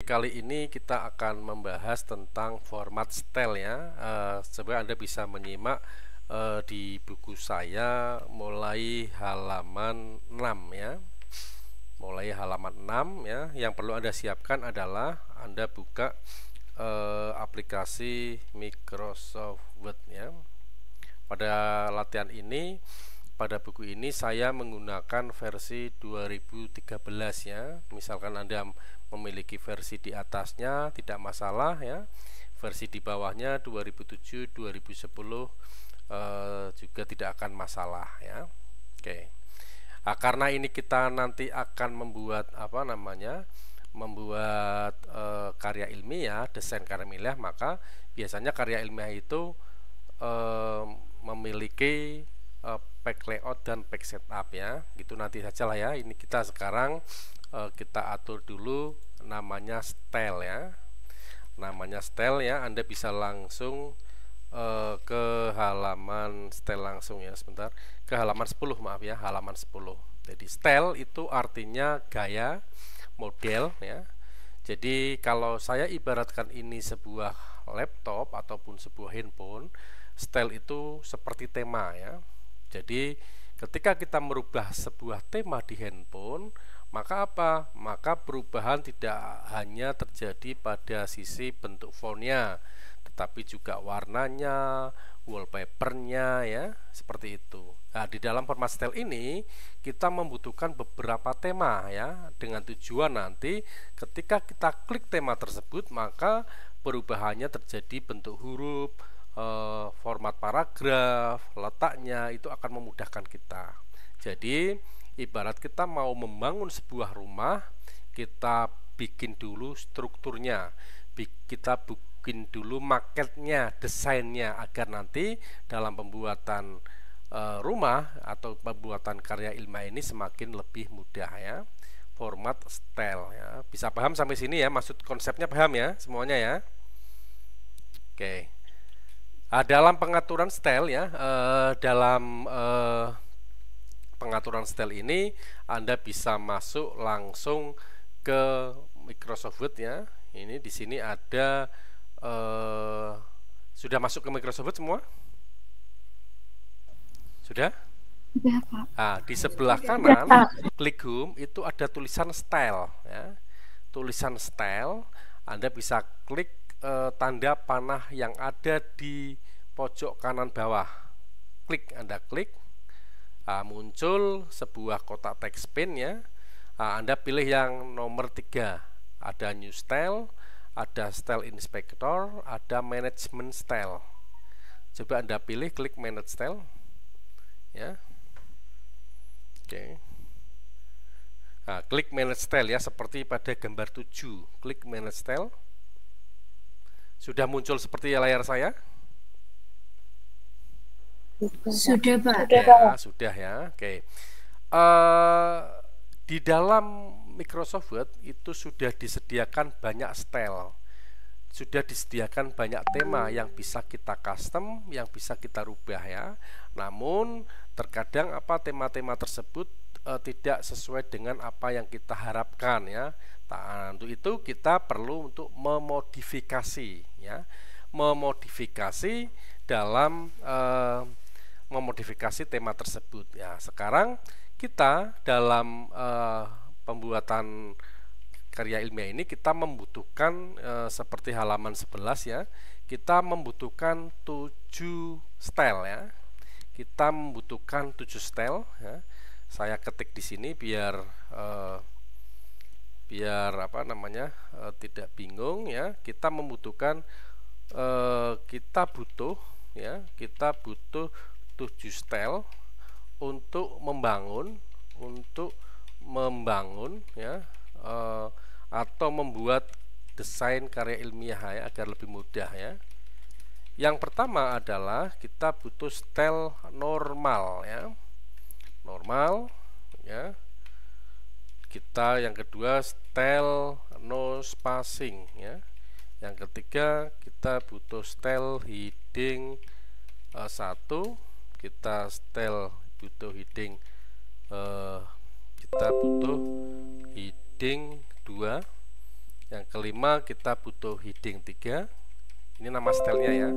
kali ini kita akan membahas tentang format style ya. Sebenarnya Anda bisa menyimak di buku saya mulai halaman 6 ya. Mulai halaman 6 ya. Yang perlu Anda siapkan adalah Anda buka aplikasi Microsoft Word ya. Pada latihan ini, pada buku ini saya menggunakan versi 2013 ya. Misalkan Anda memiliki versi di atasnya tidak masalah ya. Versi di bawahnya 2007, 2010 juga tidak akan masalah ya. Oke. Nah, karena ini kita nanti akan membuat membuat karya ilmiah, desain karya ilmiah, maka biasanya karya ilmiah itu memiliki page layout dan page setup ya. Gitu nanti saja lah ya. Ini kita sekarang kita atur dulu namanya style ya. Namanya style ya. Anda bisa langsung ke halaman style langsung ya, sebentar. Ke halaman 10, maaf ya, halaman 10. Jadi style itu artinya gaya, model ya. Jadi kalau saya ibaratkan ini sebuah laptop ataupun sebuah handphone, style itu seperti tema ya. Jadi ketika kita merubah sebuah tema di handphone, maka apa? Maka perubahan tidak hanya terjadi pada sisi bentuk fontnya, tetapi juga warnanya, wallpapernya ya, seperti itu. Nah, di dalam format style ini kita membutuhkan beberapa tema ya, dengan tujuan nanti ketika kita klik tema tersebut maka perubahannya terjadi bentuk huruf, format paragraf, letaknya itu akan memudahkan kita. Jadi ibarat kita mau membangun sebuah rumah, kita bikin dulu strukturnya, kita bikin dulu maketnya, desainnya, agar nanti dalam pembuatan rumah atau pembuatan karya ilmiah ini semakin lebih mudah ya. Format style ya. Bisa paham sampai sini ya, maksud konsepnya paham ya semuanya ya. Oke. Dalam pengaturan style ya, dalam pengaturan style ini Anda bisa masuk langsung ke Microsoft Word ya. Ini di sini ada sudah masuk ke Microsoft Word semua? Sudah? Sudah, Pak. Nah, di sebelah kanan klik home itu ada tulisan style ya. Tulisan style, Anda bisa klik tanda panah yang ada di pojok kanan bawah. Anda klik, muncul sebuah kotak teks pane ya. Anda pilih yang nomor 3. Ada new style, ada style inspector, ada management style. Coba Anda pilih, klik manage style ya. Oke. Nah, klik manage style ya, seperti pada gambar 7. Klik manage style. Sudah muncul seperti layar saya? Sudah, Pak. Ya, sudah ya. Oke. Di dalam Microsoft Word itu sudah disediakan banyak style. Sudah disediakan banyak tema yang bisa kita custom, yang bisa kita rubah ya. Namun terkadang tema-tema tersebut tidak sesuai dengan apa yang kita harapkan ya. Untuk itu kita perlu untuk memodifikasi ya. Memodifikasi dalam memodifikasi tema tersebut ya. Sekarang kita dalam pembuatan karya ilmiah ini kita membutuhkan seperti halaman 11 ya. Kita membutuhkan 7 style ya. Kita membutuhkan 7 style ya. Saya ketik di sini biar tidak bingung ya. Kita membutuhkan kita butuh 7 style untuk membangun ya, atau membuat desain karya ilmiah ya, agar lebih mudah ya. Yang pertama adalah kita butuh style normal ya. Normal ya. Yang kedua style no spacing ya. Yang ketiga kita butuh style heading 1, kita butuh heading 2, Yang kelima kita butuh heading 3. Ini nama stylenya ya.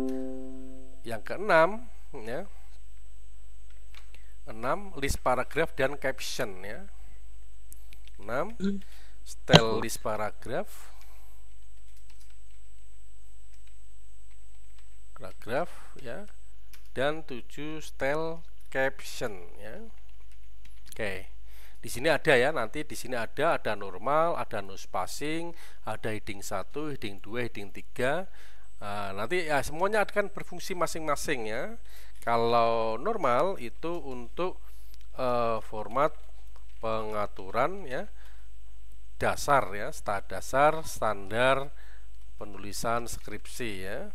Yang keenam ya. 6 list paragraf dan caption ya. 6 style list paragraf ya, dan 7 style caption ya. Oke. Di sini ada ya, nanti di sini ada normal, ada no spacing, ada heading 1, heading 2, heading 3. Nanti ya semuanya akan berfungsi masing-masing ya. Kalau normal itu untuk format pengaturan ya, dasar ya, standar penulisan skripsi ya.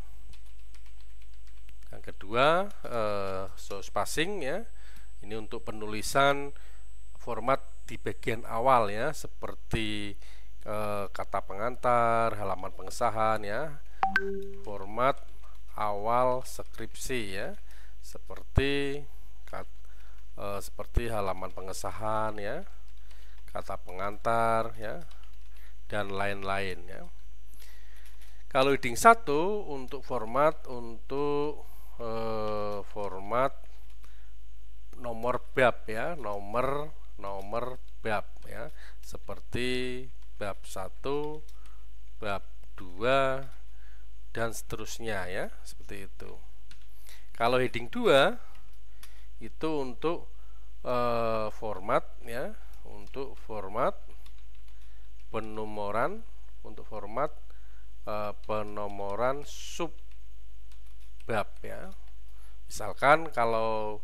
Yang kedua show spacing ya, ini untuk penulisan format di bagian awal ya, seperti kata pengantar, halaman pengesahan ya, format awal skripsi ya, seperti halaman pengesahan ya, kata pengantar ya, dan lain-lain ya. Kalau heading 1 untuk format nomor bab ya, nomor bab ya, seperti bab 1, bab 2 dan seterusnya ya, seperti itu. Kalau heading 2 itu untuk format ya, untuk format penomoran, penomoran sub bab ya. Misalkan kalau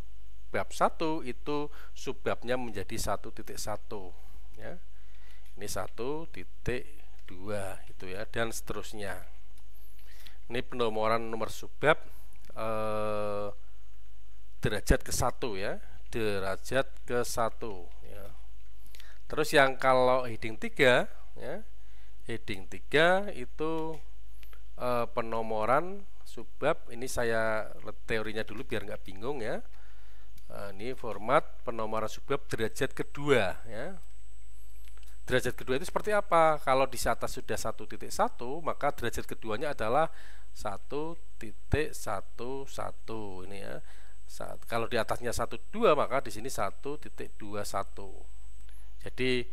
bab 1 itu subbabnya menjadi 1.1 ya. Ini 1.2 itu ya, dan seterusnya. Ini penomoran nomor subbab derajat ke-1 ya, derajat ke-1 ya. Terus yang kalau heading 3 ya, heading 3 itu penomoran subbab. Ini saya teorinya dulu biar nggak bingung ya. Ini format penomoran subbab derajat kedua ya. Derajat kedua itu seperti apa? Kalau di atas sudah 1.1, maka derajat keduanya adalah 1.11 ini ya. Kalau di atasnya 1.2, maka di sini 1.21. Jadi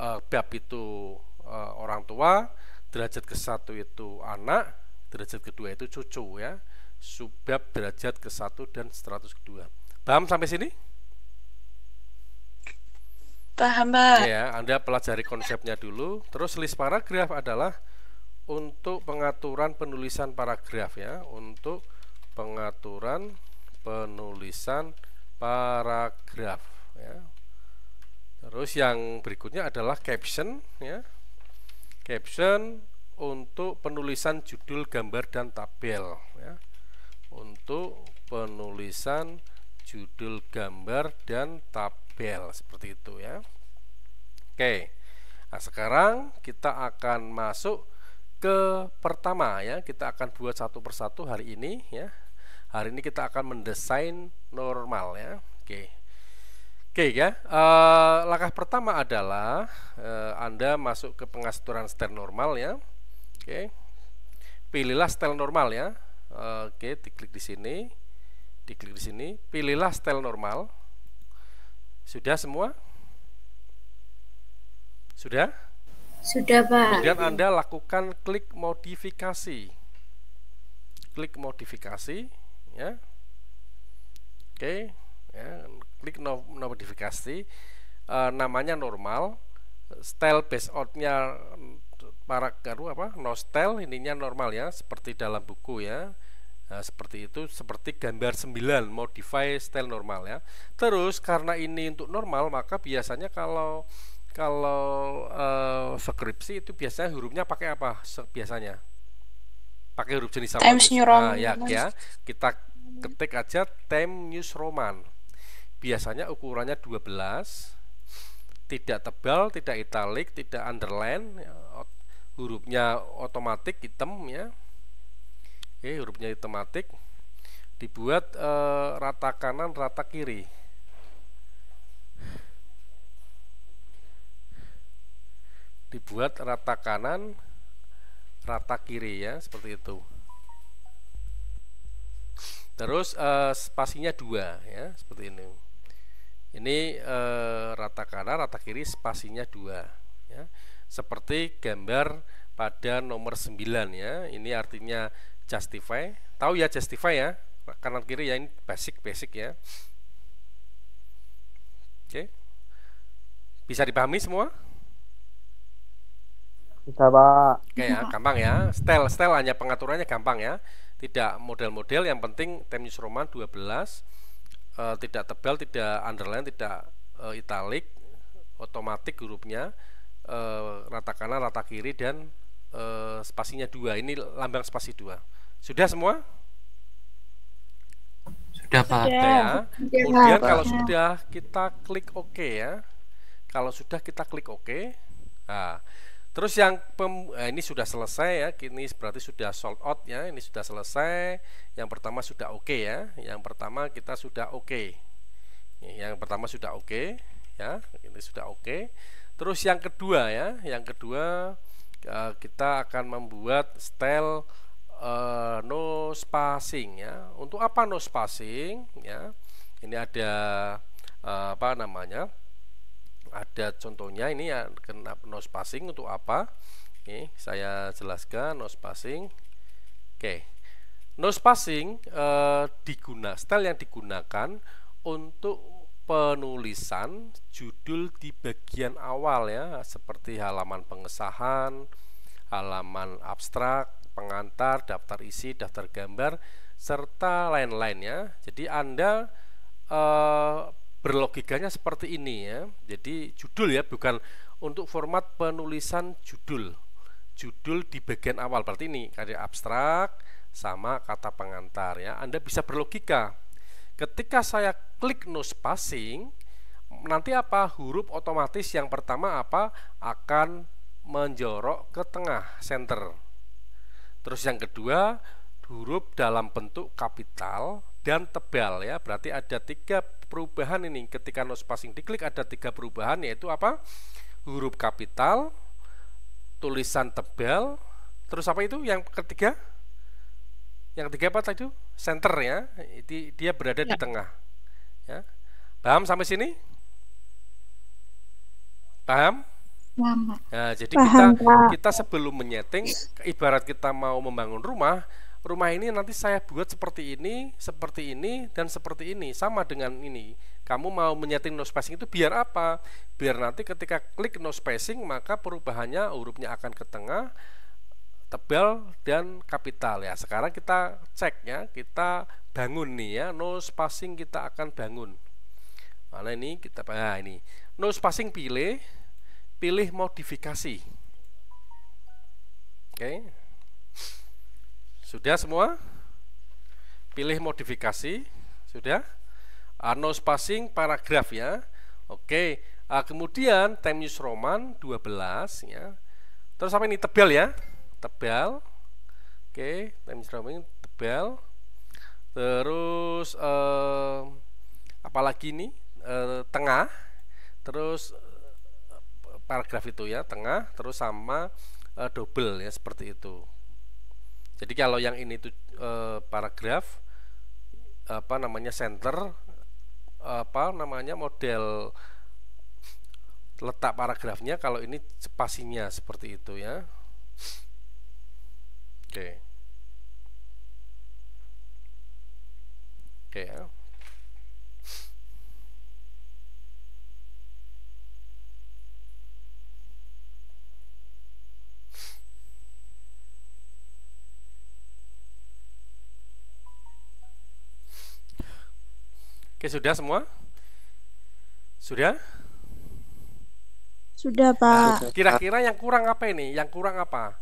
bab itu orang tua, derajat ke-1 itu anak, derajat kedua itu cucu ya. Subbab derajat ke-1 dan seterusnya kedua. Paham sampai sini? Paham, Pak. Ya, Anda pelajari konsepnya dulu. Terus list paragraf adalah untuk pengaturan penulisan paragraf ya, untuk pengaturan penulisan paragraf ya. Terus yang berikutnya adalah caption ya. Caption untuk penulisan judul, gambar, dan tabel ya. Untuk penulisan judul, gambar, dan tabel seperti itu ya. Oke. Nah, sekarang kita akan masuk ke pertama ya. Kita akan buat satu persatu hari ini ya. Hari ini kita akan mendesain normal ya. Oke ya. Langkah pertama adalah Anda masuk ke pengaturan style normal ya. Oke. Pilihlah style normal ya. Oke, diklik di sini. Pilihlah style normal. Sudah semua? Sudah? Sudah, Pak. Kemudian Anda lakukan klik modifikasi. Klik modifikasi ya. Oke, ya, klik modifikasi. Namanya normal. Style base out-nya no style, ininya normal ya, seperti dalam buku ya. Nah, seperti itu, seperti gambar 9, modify style normal ya. Terus karena ini untuk normal, maka biasanya kalau skripsi itu biasanya hurufnya pakai apa? Biasanya pakai huruf jenis apa? Times New Roman. Ya, kita ketik aja Times New Roman. Biasanya ukurannya 12, tidak tebal, tidak italik, tidak underline, hurufnya otomatis hitam ya. Oke, hurufnya otomatis, dibuat rata kanan, rata kiri. dibuat rata kanan, rata kiri ya, seperti itu. Terus spasinya 2 ya, seperti ini. Ini rata kanan, rata kiri, spasinya 2 ya. Seperti gambar pada nomor 9 ya. Ini artinya justify. Tahu ya justify ya? Kanan kiri ya, ini basic ya. Oke. Bisa dipahami semua? Bisa, Pak. Oke ya, gampang ya. Style hanya pengaturannya gampang ya. Tidak model-model, yang penting Times New Roman 12, tidak tebal, tidak underline, tidak italic, otomatis hurufnya, rata kanan, rata kiri, dan spasinya 2. Ini lambang spasi 2. Sudah semua? Sudah, Pak. Ya. Kemudian kalau sudah, kita klik OK ya. Kalau sudah, kita klik OK. Nah, terus yang ini sudah selesai ya. Ini berarti sudah sold out ya. Ini sudah selesai. Yang pertama sudah OK ya. Yang pertama kita sudah OK. Yang pertama sudah OK ya. Ini sudah OK. Terus yang kedua ya. Yang kedua kita akan membuat style no spacing ya. Untuk apa no spacing ya? Ini ada apa namanya? Ada contohnya, ini ya, no spacing untuk apa? Oke, saya jelaskan no spacing. Oke, no spacing style yang digunakan untuk penulisan judul di bagian awal ya, seperti halaman pengesahan, halaman abstrak, pengantar, daftar isi, daftar gambar, serta lain-lain ya. Jadi Anda berlogikanya seperti ini ya. Jadi judul ya, bukan untuk format penulisan judul. Judul di bagian awal, berarti ini ada abstrak sama kata pengantar ya. Anda bisa berlogika. Ketika saya klik no spacing, nanti apa? Huruf otomatis yang pertama apa? Akan menjorok ke tengah, center. Terus yang kedua, huruf dalam bentuk kapital dan tebal ya. Berarti ada 3 perubahan ini. Ketika no spacing diklik ada 3 perubahan, yaitu apa? Huruf kapital, tulisan tebal, terus apa itu yang ketiga? Yang ketiga apa tadi? Center ya. Dia berada di tengah ya. Paham sampai sini? Paham? Nah, jadi kita sebelum menyeting, ibarat kita mau membangun rumah ini nanti saya buat seperti ini, dan seperti ini, sama dengan ini. Kamu mau menyeting no spacing itu biar apa? Biar nanti ketika klik no spacing, maka perubahannya hurufnya akan ke tengah, tebal, dan kapital ya. Sekarang kita cek ya, kita bangun nih ya, no spacing kita akan bangun. Mana ini? Ini no spacing, pilih modifikasi. Oke. Sudah semua? Pilih modifikasi. Sudah? No spacing paragraf ya. Oke. Kemudian Times New Roman 12 ya. Terus apa ini? Tebal ya. Tebal. Oke, Times New Roman tebal. Terus apalagi ini? Tengah. Terus paragraf itu ya, tengah, terus sama double ya, seperti itu. Jadi kalau yang ini tuh paragraf apa namanya center, apa namanya model letak paragrafnya, kalau ini spasinya seperti itu ya. Oke. Oke ya. Oke, sudah semua? Sudah? Sudah, Pak. Kira-kira yang kurang apa ini? Yang kurang apa?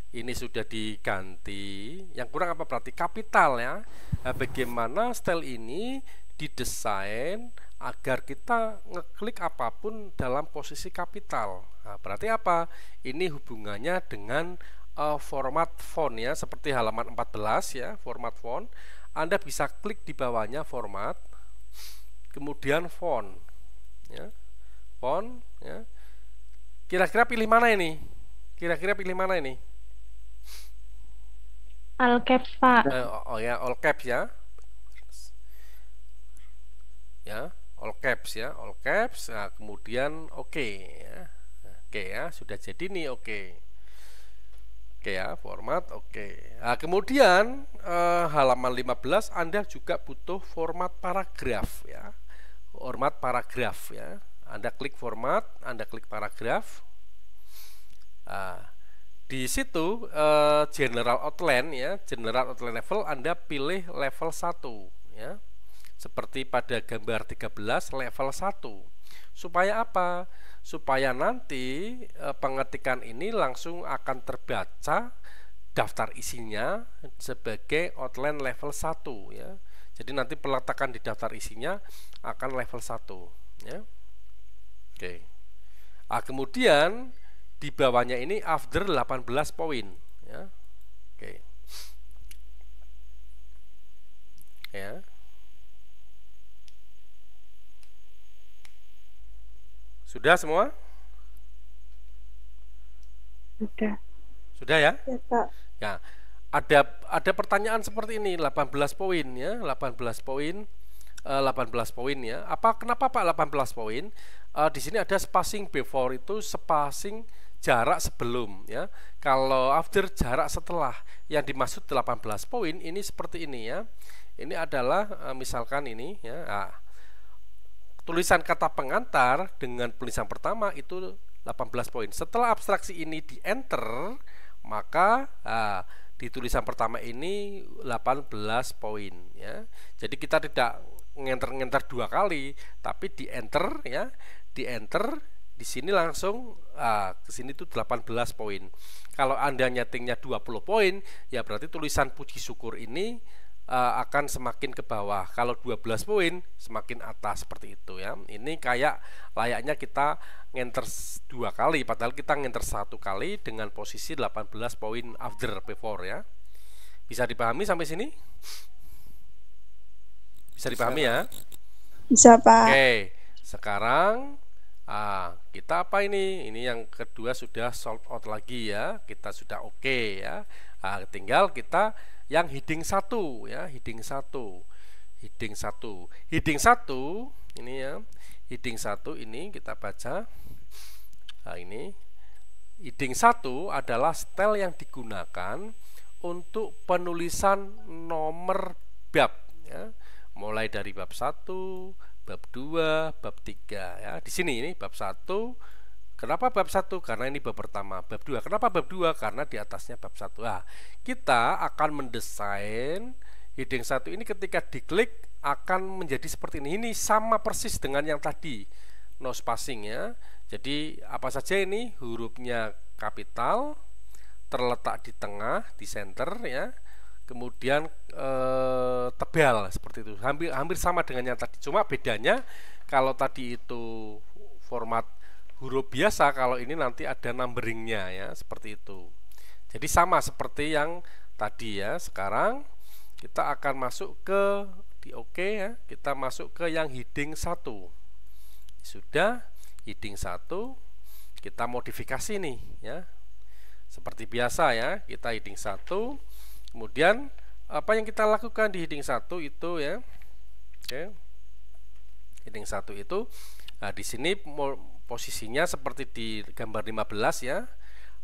Ini sudah diganti. Yang kurang apa berarti? Kapital ya. Nah, bagaimana style ini didesain agar kita ngeklik apapun dalam posisi kapital. Nah, berarti apa? Ini hubungannya dengan format font ya, seperti halaman 14 ya, format font. Anda bisa klik di bawahnya format, kemudian font ya, font ya. Kira-kira pilih mana ini? Kira-kira pilih mana ini? All caps, Pak. Oh ya, all caps ya. Ya, all caps ya, all caps. Nah, kemudian oke ya. Oke ya, sudah jadi nih oke. Oke ya, format oke. Nah, kemudian halaman 15 Anda juga butuh format paragraf ya. Format paragraf ya. Anda klik format, Anda klik paragraf. Nah, di situ general outline ya, general outline level Anda pilih level 1 ya. Seperti pada gambar 13 level 1. Supaya apa? Supaya nanti pengetikan ini langsung akan terbaca daftar isinya sebagai outline level 1 ya. Jadi nanti peletakan di daftar isinya akan level 1 ya. Oke. Nah, kemudian di bawahnya ini after 18 poin ya. Oke. Ya. Sudah semua? Sudah ya? Ya, Pak. Ya. Ada pertanyaan seperti ini, 18 poin ya, 18 poin. 18 poin ya. Kenapa Pak 18 poin? Di sini ada spacing before itu spacing jarak sebelum ya. Kalau after jarak setelah. Yang dimaksud 18 poin ini seperti ini ya. Ini adalah misalkan ini ya. Nah, tulisan kata pengantar dengan tulisan pertama itu 18 poin. Setelah abstraksi ini di enter, maka di tulisan pertama ini 18 poin ya. Jadi kita tidak ngenter-ngenter 2 kali, tapi di enter ya, di enter di sini langsung ke sini tuh 18 poin. Kalau Anda nyetingnya 20 poin, ya berarti tulisan puji syukur ini akan semakin ke bawah. Kalau 12 poin semakin atas seperti itu ya. Ini kayak layaknya kita ngenter 2 kali, padahal kita ngenter 1 kali dengan posisi 18 poin after before ya. Bisa dipahami sampai sini? Bisa dipahami ya? Bisa, Pak. Oke, sekarang kita apa ini? Ini yang kedua sudah solve out lagi ya. Kita sudah oke ya. Tinggal kita yang heading 1 ya, heading 1. Heading 1. Heading 1 ini ya. Heading 1 ini kita baca. Nah, ini heading 1 adalah style yang digunakan untuk penulisan nomor bab ya. Mulai dari bab 1, bab 2, bab 3 ya. Di sini ini bab 1. Kenapa bab 1? Karena ini bab pertama. Bab 2. Kenapa bab 2? Karena di atasnya bab 1. Nah, kita akan mendesain heading 1 ini ketika diklik akan menjadi seperti ini. Ini sama persis dengan yang tadi, no spacing ya. Jadi apa saja ini? Hurufnya kapital, terletak di tengah, di center ya. Kemudian tebal seperti itu. Hampir sama dengan yang tadi. Cuma bedanya kalau tadi itu format huruf biasa, kalau ini nanti ada numberingnya ya, seperti itu. Jadi sama seperti yang tadi ya. Sekarang kita akan masuk ke di oke ya. Kita masuk ke yang heading 1. Sudah heading 1 kita modifikasi nih ya. Seperti biasa ya, kita heading 1. Kemudian apa yang kita lakukan di heading 1 itu ya. Oke. Heading 1 itu di sini posisinya seperti di gambar 15 ya.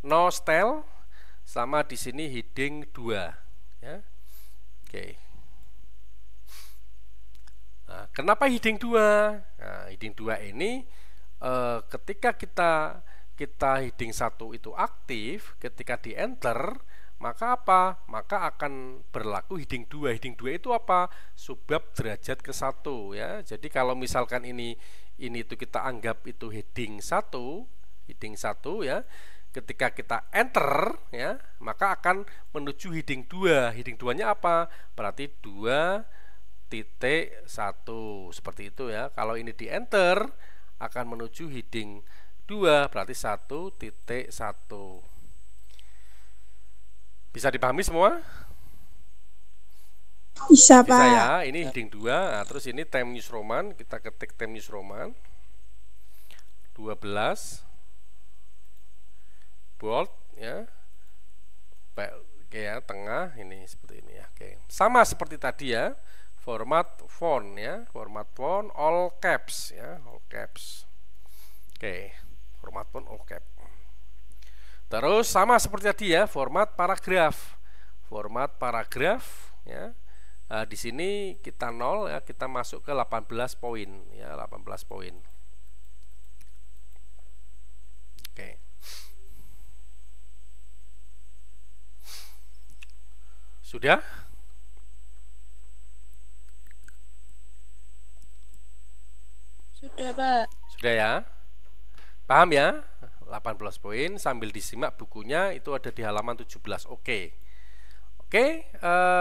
No style, sama di sini heading 2 ya. Oke. Nah, kenapa heading 2? Nah, heading 2 ini ketika kita heading 1 itu aktif, ketika di enter, maka apa? Maka akan berlaku heading 2. Heading 2 itu apa? Subbab derajat ke-1 ya. Jadi kalau misalkan ini itu kita anggap itu heading 1 ya. Ketika kita enter ya, maka akan menuju heading 2. Heading 2-nya apa? Berarti 2.1 seperti itu ya. Kalau ini di enter akan menuju heading 2, berarti 1.1. Bisa dipahami semua? Bisa, Bisa Pak. ya. Ini heading 2. Nah, terus ini Time News Roman, kita ketik Time News Roman 12. bold ya, oke ya, tengah ini seperti ini ya. Oke, sama seperti tadi ya, format font ya, format font all caps ya, all caps. Oke, format font all cap. Terus sama seperti tadi ya, format paragraf ya. Nah, di sini kita 0 ya, kita masuk ke 18 poin ya, 18 poin. Oke. Sudah? Sudah, Pak. Sudah ya? Paham ya? 18 poin, sambil disimak bukunya, itu ada di halaman 17. Oke. Oke,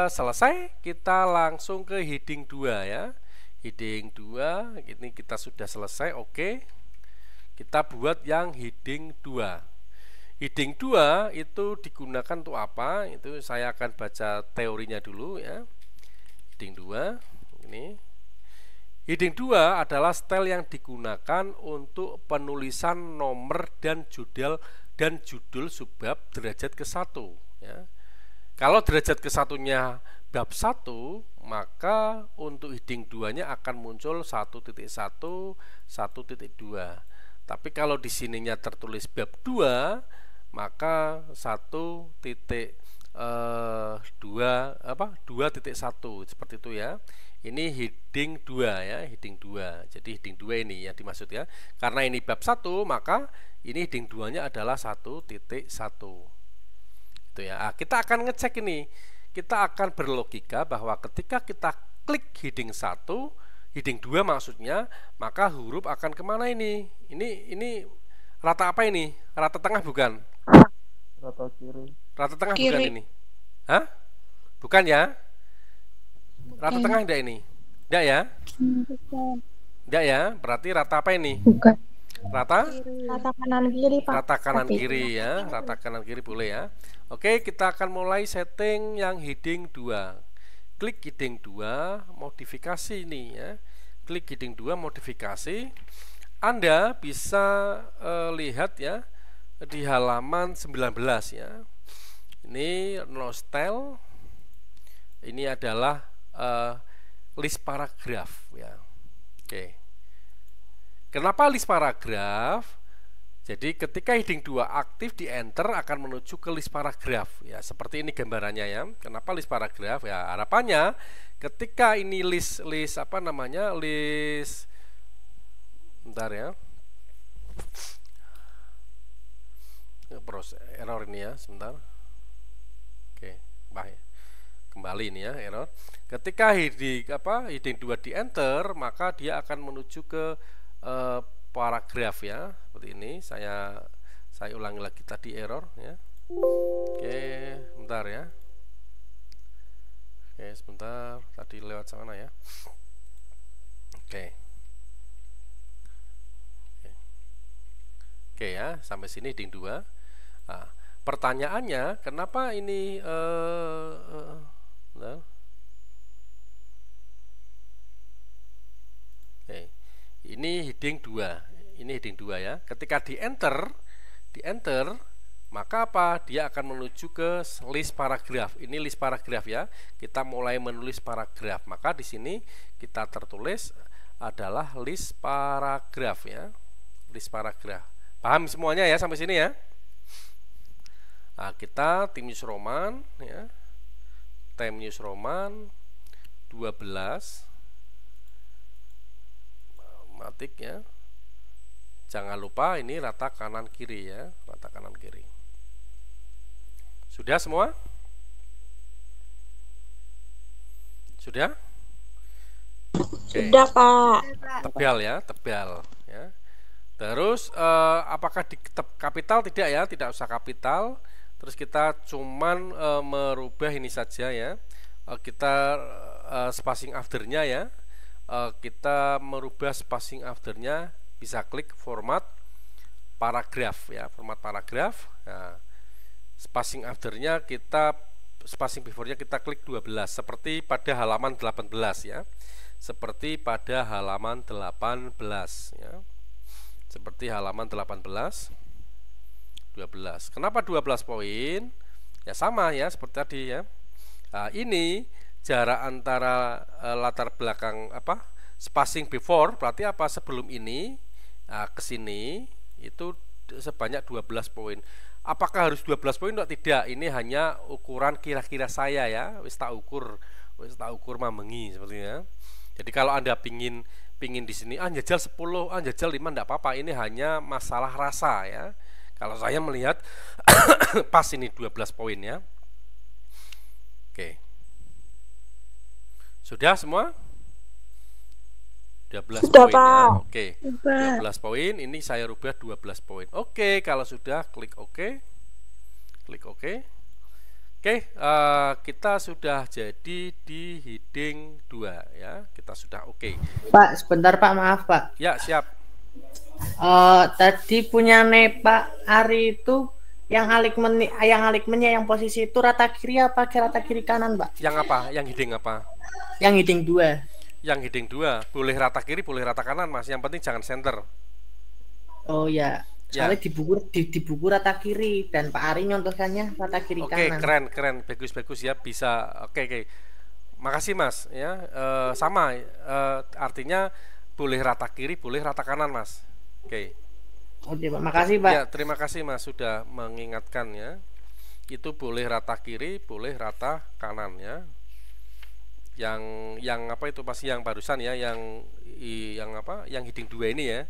selesai. Kita langsung ke heading 2 ya. Heading 2 ini kita sudah selesai. Oke. Kita buat yang heading 2. Heading 2 itu digunakan untuk apa? Itu saya akan baca teorinya dulu ya. Heading 2 ini. Heading 2 adalah style yang digunakan untuk penulisan nomor dan judul subbab derajat ke-1 ya. Kalau derajat ke-1-nya bab 1, maka untuk heading 2-nya akan muncul 1.1, 1.2. Tapi kalau di sininya tertulis bab 2, maka 2.1 seperti itu ya. Ini heading 2 ya, heading 2. Jadi heading 2 ini yang dimaksud ya. Karena ini bab 1, maka ini heading 2-nya adalah 1.1. Itu ya. Nah, kita akan ngecek ini. Kita akan berlogika bahwa ketika kita klik heading 1, heading 2 maksudnya, maka huruf akan kemana ini? Ini rata apa ini? Rata tengah bukan? Rata kiri. Rata tengah Kiri. bukan ini? Hah? Bukan ya? Rata tengah enggak ini? Enggak ya? Enggak ya? Berarti rata apa ini? Bukan. Rata? Rata kanan kiri, Pak. Rata kanan Tapi- kiri ya. Rata kanan kiri boleh ya. Oke, kita akan mulai setting yang heading 2. Klik heading 2, modifikasi ini ya. Klik heading 2, modifikasi. Anda bisa lihat ya di halaman 19 ya. Ini no style. Ini adalah list paragraf ya. Oke. Kenapa list paragraf? Jadi ketika heading 2 aktif di enter akan menuju ke list paragraf ya, seperti ini gambarannya ya. Kenapa list paragraf? Ya, harapannya ketika ini list apa namanya? List bentar ya. Proses error ini ya, sebentar. Oke, baik. Kembali ini ya, error. Ketika heading 2 di enter, maka dia akan menuju ke paragraf ya, seperti ini. Saya ulangi lagi tadi error ya. Oke, bentar ya. Oke, sebentar, tadi lewat sana ya. Oke. Oke ya, sampai sini heading 2. Nah, pertanyaannya, kenapa ini bentar. Oke. Ini heading 2. Ini heading 2 ya. Ketika di enter, maka apa? Dia akan menuju ke list paragraf. Ini list paragraf ya. Kita mulai menulis paragraf. Maka di sini kita tertulis adalah list paragraf ya. List paragraf. Paham semuanya ya sampai sini ya? Nah, kita Tim News Roman ya. Tim News Roman 12 matik ya. Jangan lupa ini rata kanan kiri ya, rata kanan kiri. Sudah semua? Sudah? Oke. Sudah, Pak. Tebal ya, tebal ya. Terus apakah di kapital? Tidak ya, tidak usah kapital. Terus kita cuman merubah ini saja ya. Kita spacing afternya ya. Kita merubah spacing afternya, bisa klik format paragraf ya, format paragraf. Nah, spacing afternya spacing beforenya kita klik 12 seperti pada halaman 18 ya, seperti pada halaman 18 ya, seperti halaman 18. 12. Kenapa 12 poin? Ya sama ya seperti tadi ya. Nah, ini jarak antara latar belakang spacing before berarti apa sebelum ini ke sini itu sebanyak 12 poin. Apakah harus 12 poin atau tidak? Ini hanya ukuran kira-kira saya ya. Wis tak ukur mamengi sepertinya. Jadi kalau Anda pingin di sini jajal 10, jajal 5 enggak apa-apa. Ini hanya masalah rasa ya. Kalau saya melihat pas ini 12 poin ya. Oke. Sudah semua? 12 Sudah, poin ya. Pak. Oke. 12 poin, ini saya rubah 12 poin. Oke, kalau sudah klik OK. Klik OK. Oke, kita sudah jadi di heading 2 ya. Kita sudah oke. Pak, sebentar Pak, maaf Pak. Ya, siap. Tadi punya Pak Ari itu yang alikmennya yang posisi itu rata kiri apa ke rata kiri kanan, Pak? Yang apa? Yang heading apa? Yang heading 2. Yang heading 2 boleh rata kiri, boleh rata kanan, Mas. Yang penting jangan center. Oh ya. Soalnya di buku rata kiri dan Pak Ari nyontohkannya rata kiri kanan. Oke, keren, bagus ya, bisa. Oke. Makasih Mas ya. Sama artinya boleh rata kiri, boleh rata kanan, Mas. Oke. Oke, Pak. Makasih, Pak. Ya, terima kasih Mas sudah mengingatkan ya. Itu boleh rata kiri, boleh rata kanan ya. Yang apa itu pasti yang barusan ya, yang apa? Yang heading 2 ini ya.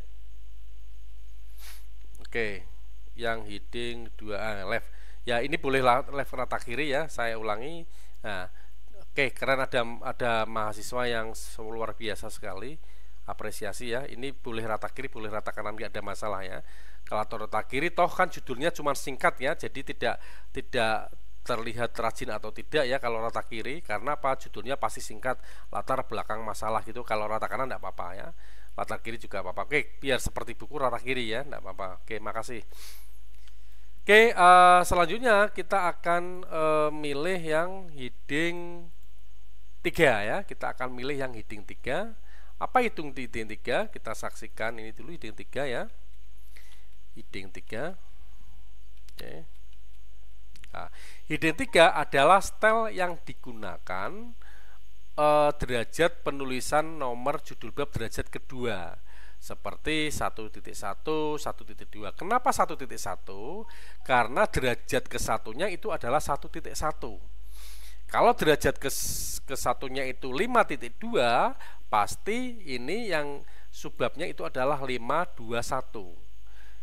Oke, yang heading 2 left. Ya, ini boleh left rata kiri ya, saya ulangi. Nah, oke, keren, ada mahasiswa yang luar biasa sekali. Apresiasi ya. Ini boleh rata kiri, boleh rata kanan, nggak ada masalah ya. Kalau rata kiri toh kan judulnya cuma singkat ya, jadi tidak terlihat rajin atau tidak ya kalau rata kiri, karena apa? Judulnya pasti singkat, latar belakang masalah gitu. Kalau rata kanan enggak apa-apa ya. Latar kiri juga apa-apa. Oke, biar seperti buku rata kiri ya, enggak apa-apa. Oke, makasih. Oke, selanjutnya kita akan milih yang heading 3 ya. Kita akan milih yang heading 3. Apa itu heading 3? Kita saksikan ini dulu heading 3 ya. Heading 3. Oke. Nah, heading 3 adalah style yang digunakan derajat penulisan nomor judul bab derajat kedua, seperti 1.1, 1.2. Kenapa 1.1? Karena derajat ke-1-nya itu adalah 1.1. Kalau derajat ke-1-nya itu 5.2, pasti ini yang subbabnya itu adalah 521.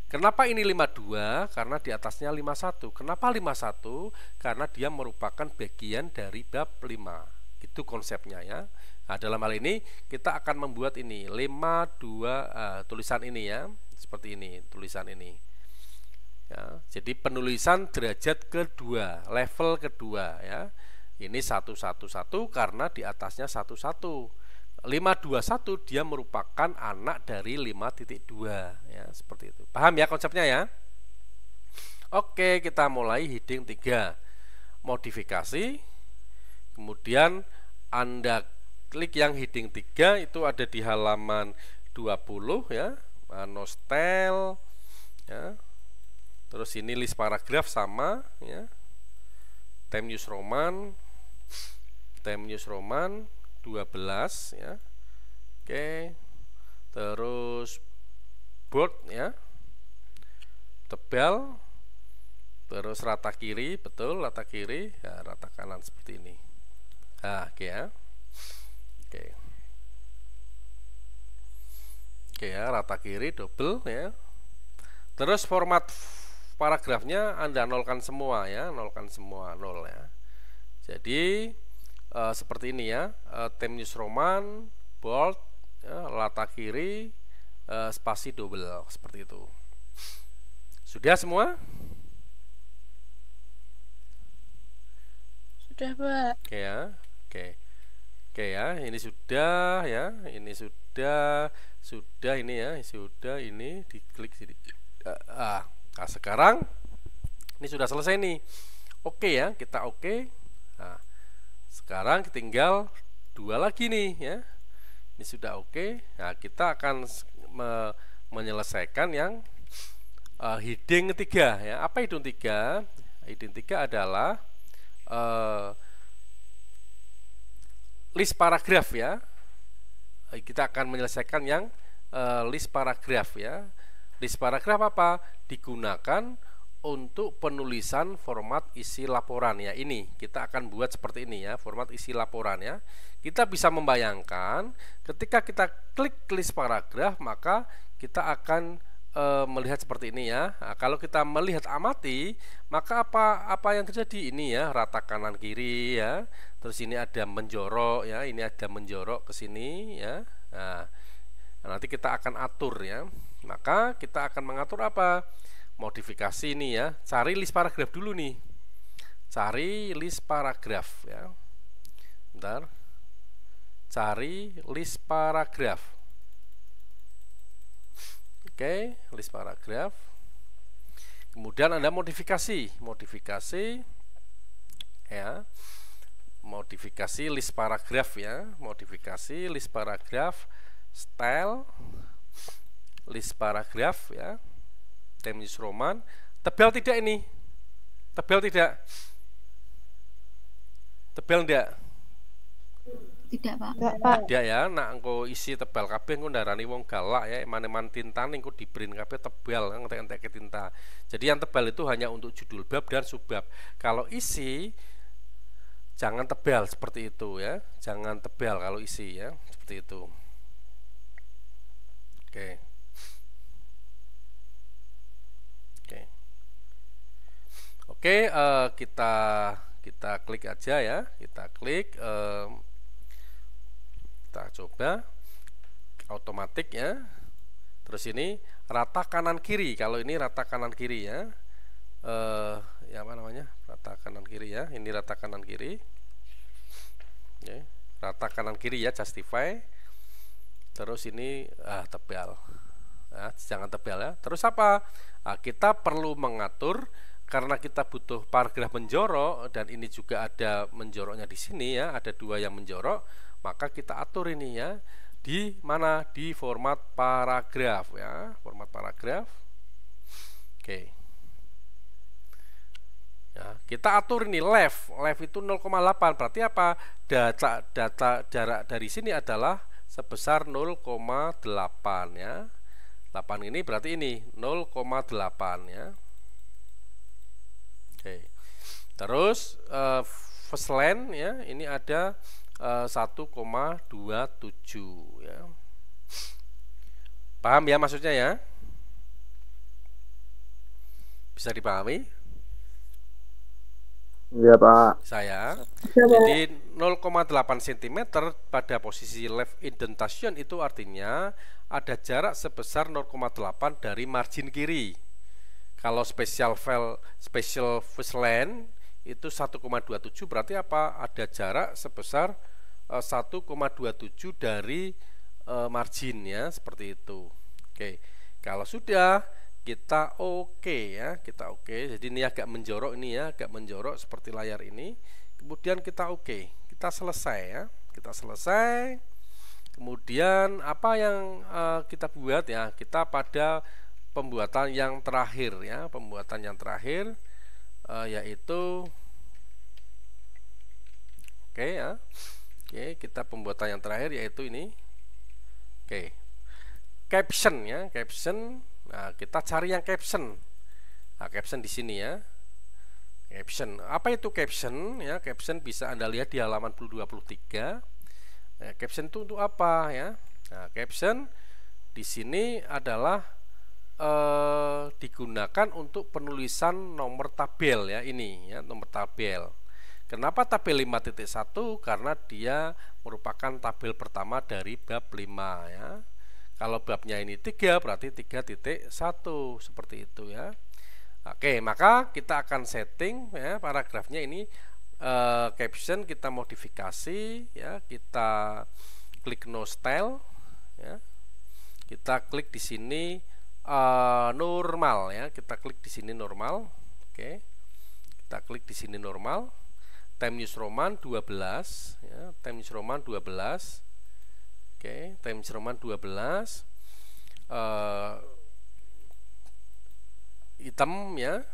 Kenapa ini 52? Karena di atasnya 51. Kenapa 51? Karena dia merupakan bagian dari bab 5. Itu konsepnya ya. Nah, dalam hal ini kita akan membuat ini 52 tulisan ini ya. Seperti ini tulisan ini. Ya, jadi penulisan derajat kedua, level kedua ya. Ini 111 karena di atasnya 11. 521 dia merupakan anak dari 5.2 ya, seperti itu. Paham ya konsepnya ya? Oke, kita mulai heading 3. Modifikasi. Kemudian Anda klik yang heading 3, itu ada di halaman 20 ya. No style ya. Terus ini list paragraf sama ya. Time use Roman 12 ya. Oke. Terus bold ya. Tebal. Terus rata kiri, betul, rata kiri, ya, rata kanan seperti ini. Nah, oke ya. Oke. Oke ya, rata kiri double ya. Terus format paragrafnya Anda nolkan semua ya, nolkan semua, nol ya. Jadi seperti ini ya, Time News Roman, bold, ya, rata kiri, spasi double seperti itu. Sudah semua? Sudah, Pak. Oke ya, oke ya, ini sudah ya, ini sudah ini ya, sudah ini diklik sini. Nah, sekarang ini sudah selesai nih. Oke ya, kita oke. Nah, sekarang tinggal 2 lagi nih ya. Ini sudah oke. Nah, kita akan menyelesaikan yang heading 3 ya. Apa heading 3? Heading 3 adalah list paragraf ya. Kita akan menyelesaikan yang list paragraf ya. List paragraf apa? Digunakan untuk penulisan format isi laporan ya. Ini kita akan buat seperti ini ya, format isi laporan ya. Kita bisa membayangkan ketika kita klik list paragraf, maka kita akan melihat seperti ini ya. Nah, kalau kita melihat amati, maka apa yang terjadi ini ya, rata kanan kiri ya. Terus ini ada menjorok ya, ini ada menjorok ke sini ya. Nah, nanti kita akan atur ya. Maka kita akan mengatur apa? Modifikasi ini ya. Cari list paragraf dulu nih. Cari list paragraf ya. Bentar. Cari list paragraf. Oke, list paragraf. Kemudian Anda modifikasi ya. Modifikasi list paragraf ya. Modifikasi list paragraf, style list paragraf ya. Times New Roman. Tebal tidak ini? Tebal tidak? Tebal enggak? Tidak, Pak. Enggak, Pak. Tidak ya, nak engko isi tebal kabeh engko ndarani wong galak ya, eman-eman tinta engko dibrin kabeh tebal, ngentek-entek tinta. Jadi yang tebal itu hanya untuk judul bab dan subbab. Kalau isi jangan tebal seperti itu ya. Jangan tebal kalau isi ya, seperti itu. Oke. Oke, kita klik aja ya. Kita klik kita coba otomatis ya. Terus ini rata kanan kiri. Kalau ini rata kanan kiri ya. Ya apa namanya? Rata kanan kiri ya. Ini rata kanan kiri. Oke. Rata kanan kiri ya, justify. Terus ini tebal. Nah, jangan tebal ya. Terus apa? Kita perlu mengatur karena kita butuh paragraf menjorok dan ini juga ada menjoroknya di sini ya, ada dua yang menjorok, maka kita atur ini ya di mana, di format paragraf ya, format paragraf. Oke. Ya, kita atur ini left itu 0,8, berarti apa? Data jarak dari sini adalah sebesar 0,8 ya. 8 ini berarti ini 0,8 ya. Oke. Terus first line ya, ini ada 1,27 ya. Paham ya maksudnya ya? Bisa dipahami? Iya, Pak. Saya. Jadi 0,8 cm pada posisi left indentation itu artinya ada jarak sebesar 0,8 dari margin kiri. Kalau special first line itu 1,27 berarti apa? Ada jarak sebesar 1,27 dari margin ya, seperti itu. Oke. Kalau sudah kita oke ya, kita oke. Jadi ini agak menjorok ini ya, agak menjorok seperti layar ini. Kemudian kita oke. Kita selesai ya. Kita selesai. Kemudian apa yang kita buat ya? Kita pada pembuatan yang terakhir ya, pembuatan yang terakhir yaitu oke ya. Oke, kita pembuatan yang terakhir yaitu ini. Oke. Caption ya, caption. Nah, kita cari yang caption. Nah, caption di sini ya. Caption. Apa itu caption ya? Caption bisa Anda lihat di halaman 23. Nah, caption itu untuk apa ya? Nah, caption di sini adalah digunakan untuk penulisan nomor tabel ya, ini ya, nomor tabel. Kenapa tabel 5.1? Karena dia merupakan tabel pertama dari bab 5 ya. Kalau babnya ini 3 berarti 3.1 seperti itu ya. Oke, maka kita akan setting ya paragrafnya ini, caption kita modifikasi ya, kita klik no style ya. Kita klik di sini normal ya, kita klik di sini normal. Oke. Kita klik di sini normal. Times New Roman 12 ya, Times New Roman 12. Oke, Times New Roman 12. hitam ya,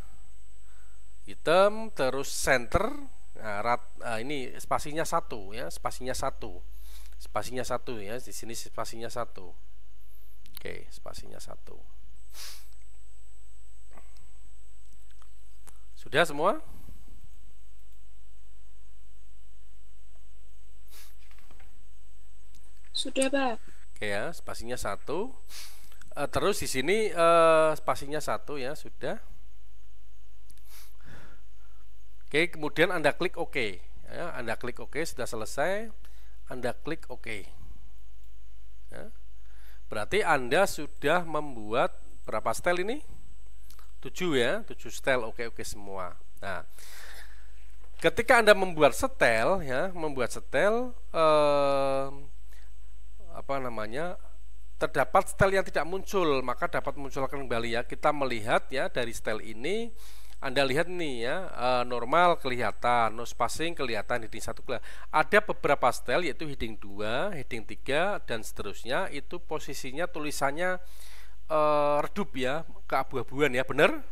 hitam, terus center. Nah, ini spasinya 1 ya, spasinya 1 ya, di sini spasinya 1. Oke, spasinya 1. Sudah semua? Sudah, Pak. Oke ya, spasinya 1. Terus di sini spasinya 1 ya, sudah. Oke, kemudian Anda klik OK ya, Anda klik OK, sudah selesai. Anda klik OK ya. Berarti Anda sudah membuat berapa style ini? 7 ya, 7 style OK semua. Nah, ketika Anda membuat setel ya, apa namanya, terdapat style yang tidak muncul, maka dapat munculkan kembali ya. Kita melihat ya dari style ini, Anda lihat nih ya, normal kelihatan, no spacing kelihatan, heading 1 kelihatan. Ada beberapa style yaitu heading 2, heading 3 dan seterusnya, itu posisinya tulisannya redup ya, keabu-abuan ya, bener?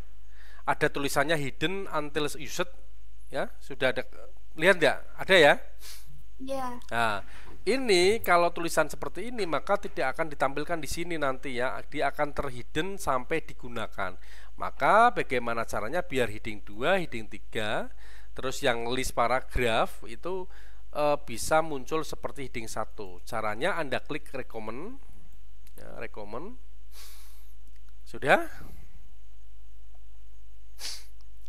Ada tulisannya hidden until used ya, sudah ada, lihat nggak? Ada ya? Iya. Nah, ini kalau tulisan seperti ini maka tidak akan ditampilkan di sini nanti ya, dia akan terhidden sampai digunakan. Maka bagaimana caranya biar heading 2, heading 3, terus yang list paragraf itu bisa muncul seperti heading 1. Caranya Anda klik recommend ya, recommend. Sudah?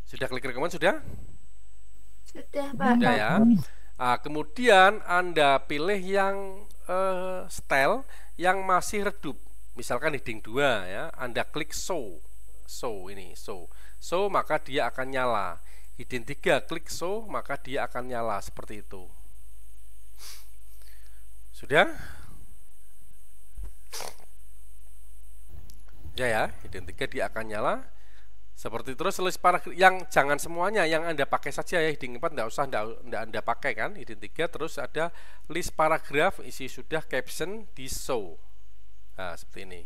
Sudah klik recommend sudah? Sudah, Pak. Sudah ya. Nah, kemudian Anda pilih yang style yang masih redup. Misalkan heading 2 ya, Anda klik show ini, show maka dia akan nyala. Heading 3 klik show maka dia akan nyala, seperti itu. Sudah? Ya, heading 3 dia akan nyala. Seperti terus list paragraf yang jangan semuanya, yang Anda pakai saja ya, heading 4 enggak usah enggak Anda pakai kan. Heading 3 terus ada list paragraf, isi sudah, caption di show. Nah, seperti ini.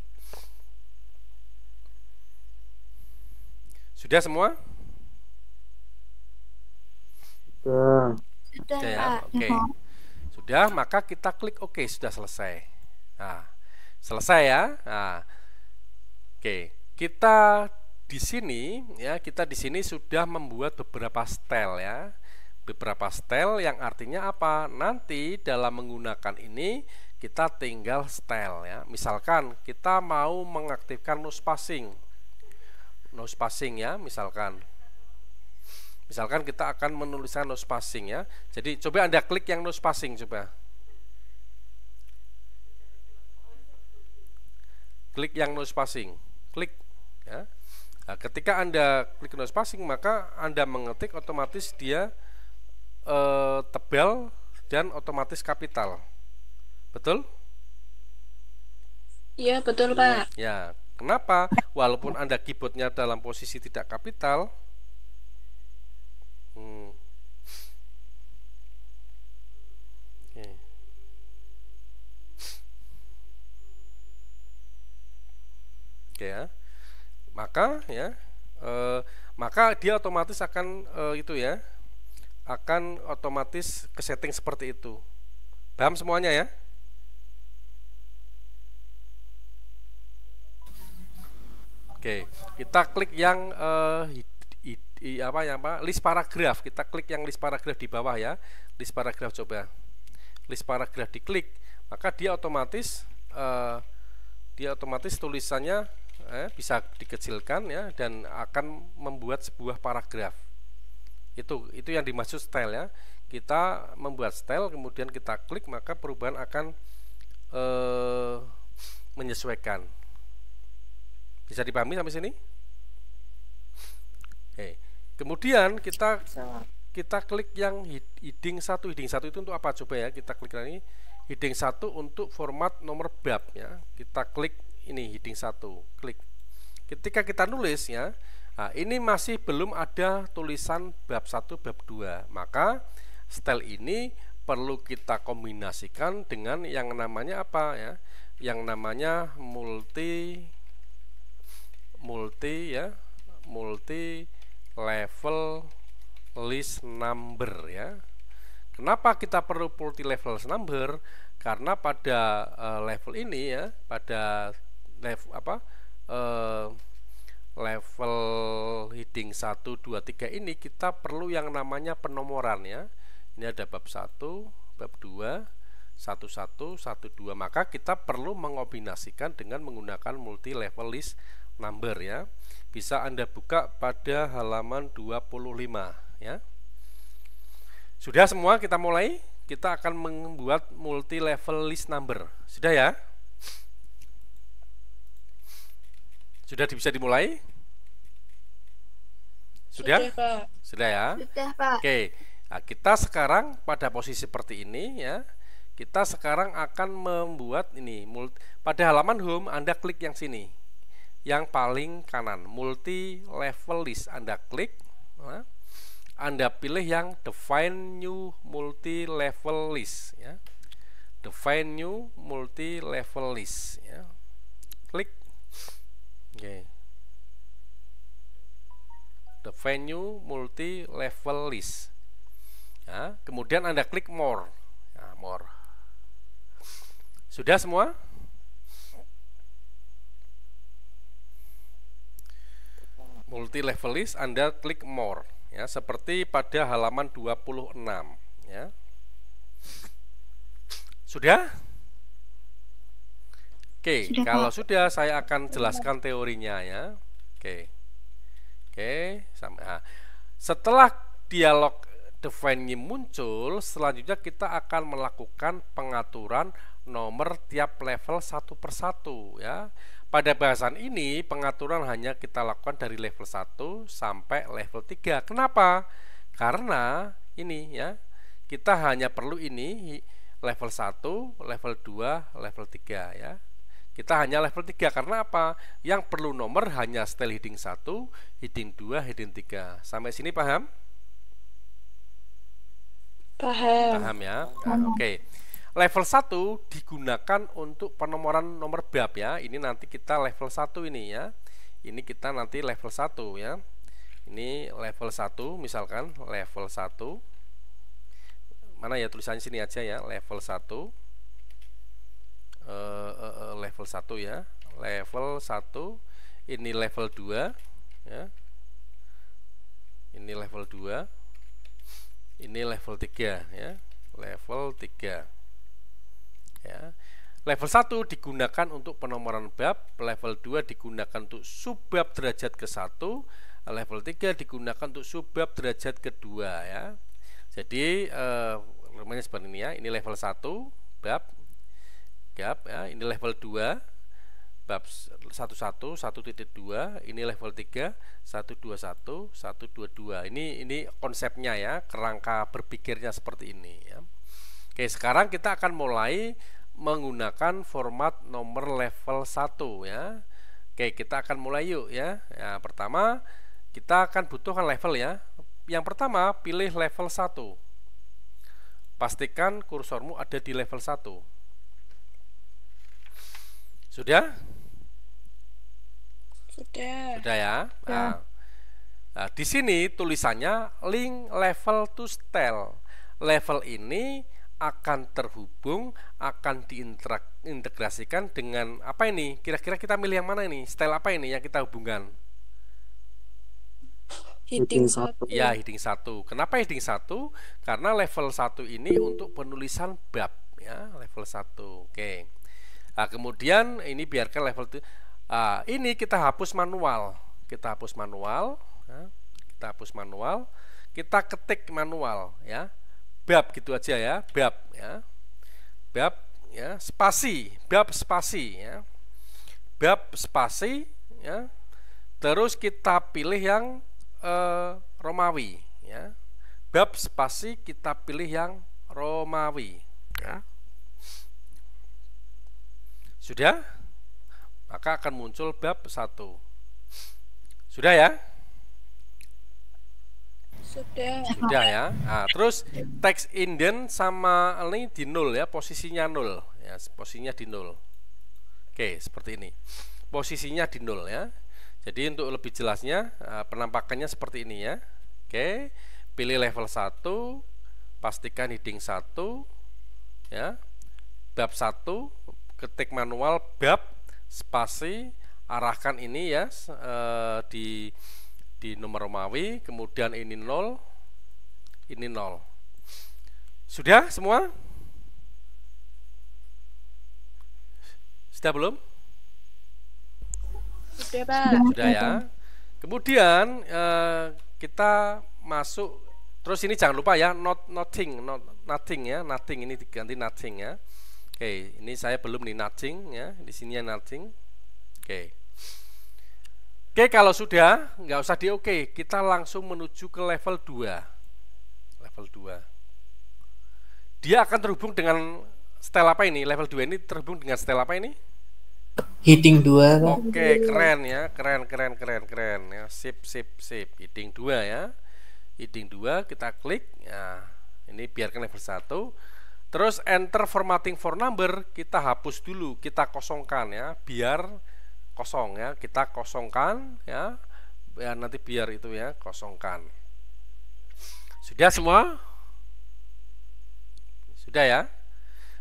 Sudah semua? Sudah, ya? Pak. Oke. Sudah, maka kita klik OK, sudah selesai. Nah, selesai ya. Nah, oke. Kita di sini ya, kita di sini sudah membuat beberapa style ya. Beberapa style yang artinya apa? Nanti dalam menggunakan ini kita tinggal style ya. Misalkan kita mau mengaktifkan no spacing. No spacing ya, misalkan kita akan menuliskan no spacing ya. Jadi coba Anda klik yang no spacing, coba. Klik yang no spacing. Klik ya. Nah, ketika Anda klik no spacing maka Anda mengetik otomatis dia tebal dan otomatis kapital. Betul? Iya, betul, Pak. Ya, kenapa? Walaupun Anda keyboardnya dalam posisi tidak kapital, Oke ya. Maka dia otomatis akan itu ya, akan otomatis ke setting seperti itu. Paham semuanya ya? Oke, kita klik yang list paragraf. Kita klik yang list paragraf di bawah ya. List paragraf, coba. List paragraf diklik, maka dia otomatis tulisannya bisa dikecilkan ya, dan akan membuat sebuah paragraf. Itu yang dimaksud style ya. Kita membuat style, kemudian kita klik, maka perubahan akan menyesuaikan. Bisa dipahami sampai sini? Oke. Kemudian kita klik yang heading 1. Heading 1 itu untuk apa? Coba ya, kita klik lagi. Heading 1 untuk format nomor bab ya. Kita klik ini heading 1, klik. Ketika kita nulis ya, nah ini masih belum ada tulisan bab 1, bab 2. Maka style ini perlu kita kombinasikan dengan yang namanya apa ya? Yang namanya multi multi level list number ya. Kenapa kita perlu multi level list number? Karena pada level ini ya, pada level heading 1, 2, 3 ini kita perlu yang namanya penomoran ya. Ini ada bab 1, bab 2, 11, 12. Maka kita perlu mengombinasikan dengan menggunakan multi level list number ya. Bisa Anda buka pada halaman 25 ya. Sudah semua, kita mulai. Kita akan membuat multi level list number. Sudah ya? Sudah bisa dimulai? Sudah? Pak. Sudah ya? Sudah, Pak. Oke. Nah, kita sekarang pada posisi seperti ini ya. Kita sekarang akan membuat ini pada halaman home. Anda klik yang sini, yang paling kanan, multi level list. Anda klik, nah, Anda pilih yang define new multi level list ya. Define new multi level list ya. Klik. Oke. Define new multi level list ya. Kemudian Anda klik more ya, more. Sudah semua? Multi level list, Anda klik more ya, seperti pada halaman 26 ya. Sudah? Oke, Sudah, kalau Pak. sudah saya akan jelaskan teorinya ya. Oke. Setelah dialog define muncul, selanjutnya kita akan melakukan pengaturan nomor tiap level satu persatu ya. Pada bahasan ini pengaturan hanya kita lakukan dari level 1 sampai level 3. Kenapa? Karena ini ya, kita hanya perlu ini level 1, level 2, level 3 ya. Kita hanya level 3 karena apa? Yang perlu nomor hanya style heading 1, heading 2, heading 3. Sampai sini paham? Paham ya? Nah, oke. Level 1 digunakan untuk penomoran nomor bab ya. Ini nanti kita level 1 ini ya. Ini kita nanti level 1 ya. Ini level 1 misalkan level 1. Mana ya tulisannya, sini aja ya, level 1. Level 1 ya. Level 1. Ini level 2 ya. Ini level 2. Ini level 3 ya. Level 3. Ya. Level 1 digunakan untuk penomoran bab, level 2 digunakan untuk subbab derajat ke-1, level 3 digunakan untuk subbab derajat kedua ya. Jadi namanya seperti ini ya. Ini level 1 bab ya. Ini level 2 bab 11 1.2, ini level 3 121 122. Ini konsepnya ya, kerangka berpikirnya seperti ini ya. Oke, sekarang kita akan mulai menggunakan format nomor level 1 ya. Oke, kita akan mulai yuk ya. Ya, pertama kita akan butuhkan level ya. Yang pertama, pilih level 1. Pastikan kursormu ada di level 1. Sudah? Sudah ya. Nah, di sini tulisannya link level to style. Level ini akan terhubung, akan diintegrasikan dengan apa ini? Kira-kira kita milih yang mana ini? Style apa ini yang kita hubungkan? Heading 1. Ya, heading 1. Kenapa heading 1? Karena level 1 ini untuk penulisan bab ya, level 1. Oke. Nah, kemudian ini biarkan level ini kita hapus manual. Kita hapus manual ya. Kita hapus manual. Kita ketik manual ya. Bab gitu aja ya, bab ya. Bab ya, spasi, bab spasi ya. Bab spasi ya. Terus kita pilih yang Romawi ya. Bab spasi kita pilih yang Romawi ya. Sudah? Maka akan muncul bab 1. Sudah ya? Sudah ya. Nah, terus teks indent sama ini di 0 ya, posisinya 0 ya, posisinya di 0. Oke, seperti ini. Posisinya di 0 ya. Jadi untuk lebih jelasnya penampakannya seperti ini ya. Oke, pilih level 1, pastikan heading 1 ya. Bab 1, ketik manual bab spasi, arahkan ini ya di nomor Romawi, kemudian ini 0, ini 0. Sudah semua? Sudah belum? Sudah, Pak. Sudah ya. Kemudian kita masuk, terus ini jangan lupa ya, nothing ya, nothing ini diganti nothing ya. Oke, ini saya belum di nothing ya, di sini ya nothing. Oke. Oke, kalau sudah nggak usah di oke, kita langsung menuju ke level 2. Level 2. Dia akan terhubung dengan style apa ini? Level 2 ini terhubung dengan style apa ini? Heading 2 Pak. Oke, keren ya, keren ya. Sip. Heading 2 ya. Heading 2 kita klik. Nah, ini biarkan level 1. Terus enter formatting for number, kita hapus dulu, kita kosongkan ya, biar kosong ya, kita kosongkan ya. Ya nanti biar itu ya, kosongkan. Sudah semua? Sudah ya?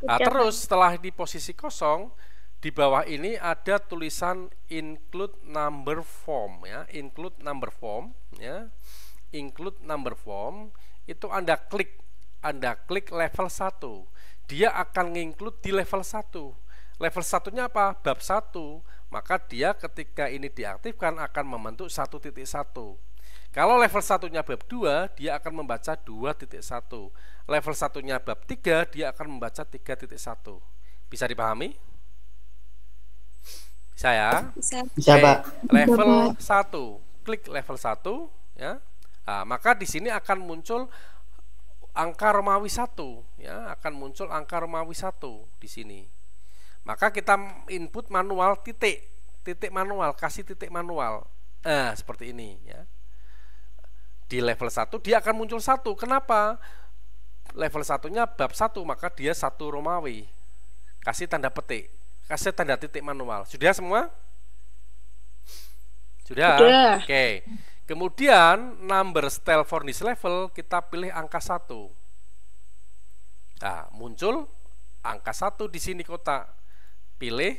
Nah, terus setelah di posisi kosong, di bawah ini ada tulisan include number form ya, include number form ya. Include number form itu Anda klik level 1. Dia akan nginclude di level 1. Level 1-nya apa? Bab 1. Maka dia ketika ini diaktifkan akan membentuk 1.1. Kalau level 1-nya bab 2, dia akan membaca 2.1. Level 1-nya bab 3, dia akan membaca 3.1. Bisa dipahami? Bisa ya? Bisa. Bisa Oke, Pak. level 1. Klik level 1 ya. Nah, maka di sini akan muncul angka Romawi 1 ya, akan muncul angka Romawi 1 di sini. Maka kita input manual titik manual, kasih titik manual. Seperti ini ya. Di level 1 dia akan muncul 1. Kenapa? Level 1-nya bab 1, maka dia 1 Romawi. Kasih tanda petik, kasih tanda titik manual. Sudah semua? Sudah? Sudah. Oke. Kemudian number style for this level kita pilih angka 1. Nah, muncul angka 1 di sini kotak. Pilih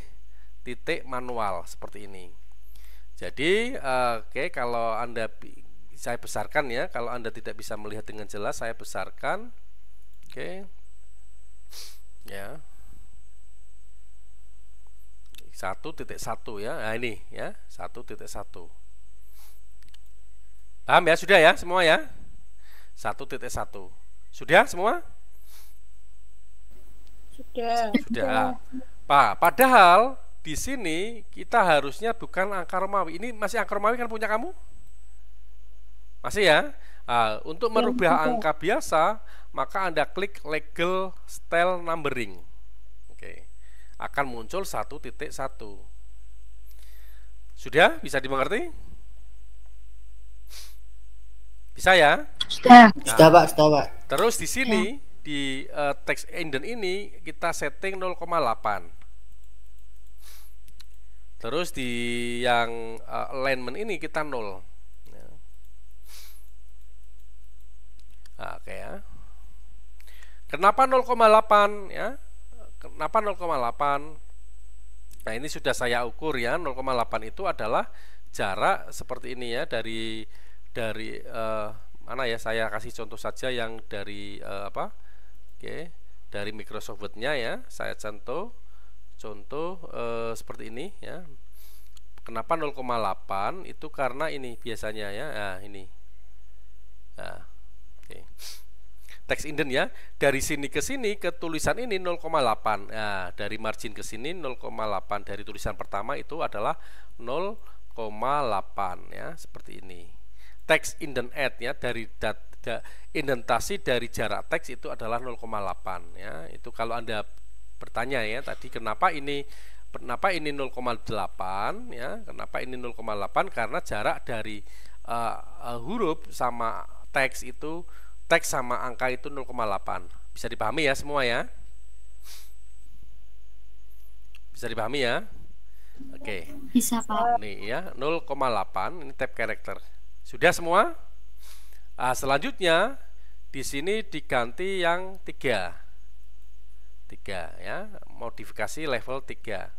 titik manual seperti ini. Jadi, oke, kalau Anda saya besarkan ya, kalau Anda tidak bisa melihat dengan jelas, saya besarkan. Oke. Ya. 1.1 ya. Nah, ini ya, 1.1. Paham ya? Sudah ya semua ya? 1.1. Sudah semua? Sudah. Sudah. Padahal di sini kita harusnya bukan angka Romawi. Ini masih angka Romawi kan punya kamu? Masih ya? Untuk merubah angka biasa, maka Anda klik legal style numbering. Oke. Akan muncul 1.1. Sudah? Bisa dimengerti? Bisa ya? Sudah. Sudah Pak, sudah Pak. Terus di sini di text indent ini kita setting 0,8. Terus di yang alignment ini kita 0. Ya. Oke ya. Kenapa 0,8 ya? Kenapa 0,8? Nah, ini sudah saya ukur ya. 0,8 itu adalah jarak seperti ini ya, dari mana ya, saya kasih contoh saja yang dari Oke, dari Microsoft Word-nya ya, saya contoh seperti ini ya. Kenapa 0,8? Itu karena ini biasanya ya. Nah, ini. Nah, oke. Text indent ya, dari sini ke sini ke tulisan ini 0,8. Nah, dari margin ke sini 0,8, dari tulisan pertama itu adalah 0,8 ya, seperti ini. Text indent add ya, dari indentasi dari jarak teks itu adalah 0,8 ya. Itu kalau Anda bertanya ya tadi kenapa ini 0,8 ya, kenapa ini 0,8, karena jarak dari huruf sama teks itu, teks sama angka itu 0,8. Bisa dipahami ya semua ya? Bisa dipahami ya? Oke. Bisa, Pak. Nih ya, 0,8 ini tab karakter. Sudah semua? Selanjutnya di sini diganti yang 3 ya, modifikasi level 3.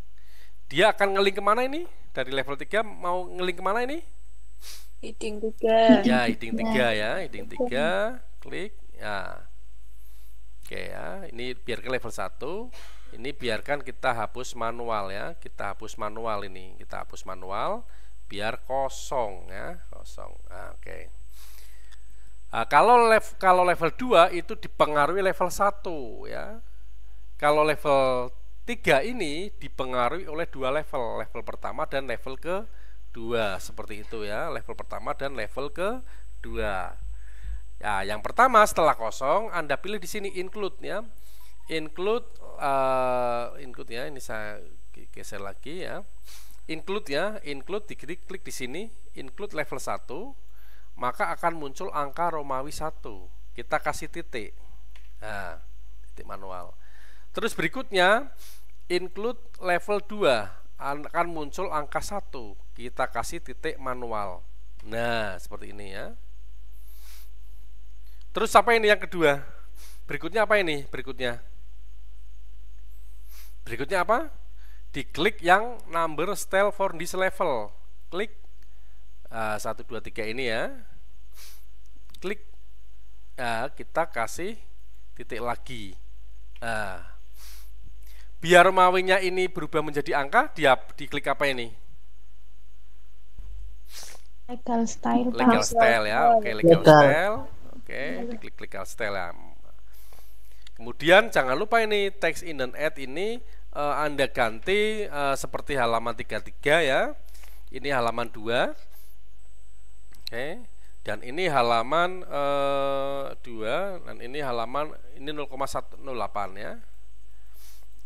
Dia akan ngeling kemana ini? Dari level 3 mau ngeling kemana ini? Heading 3. Ya, heading 3 ya, heading 3, klik ya. Oke ya, ini biar ke level 1. Ini biarkan kita hapus manual ya. Kita hapus manual ini. Kita hapus manual biar kosong ya, kosong. Oke. Kalau level 2 itu dipengaruhi level 1 ya. Kalau level 3 ini dipengaruhi oleh 2 level. Level pertama dan level kedua. Seperti itu ya, level pertama dan level kedua. Ya, yang pertama setelah kosong Anda pilih di sini include ya. Include ya, ini saya geser lagi ya. Include ya, include diklik di sini, include level 1, maka akan muncul angka Romawi 1. Kita kasih titik. Nah, titik manual. Terus berikutnya include level 2 akan muncul angka 1. Kita kasih titik manual. Nah, seperti ini ya. Terus apa ini yang kedua? Berikutnya apa ini? Berikutnya apa? Diklik yang number style for this level. Klik 1, 2, 3 ini ya. Klik. Kita kasih titik lagi. Biar Romawinya ini berubah menjadi angka, diklik apa ini? Legal style. Legal style ya. Oke, legal style. Oke, diklik legal style ya. Kemudian jangan lupa ini text indent add ini Anda ganti seperti halaman 33 ya. Ini halaman 2. Oke. Dan ini halaman 2 dan ini halaman ini 0,108 ya.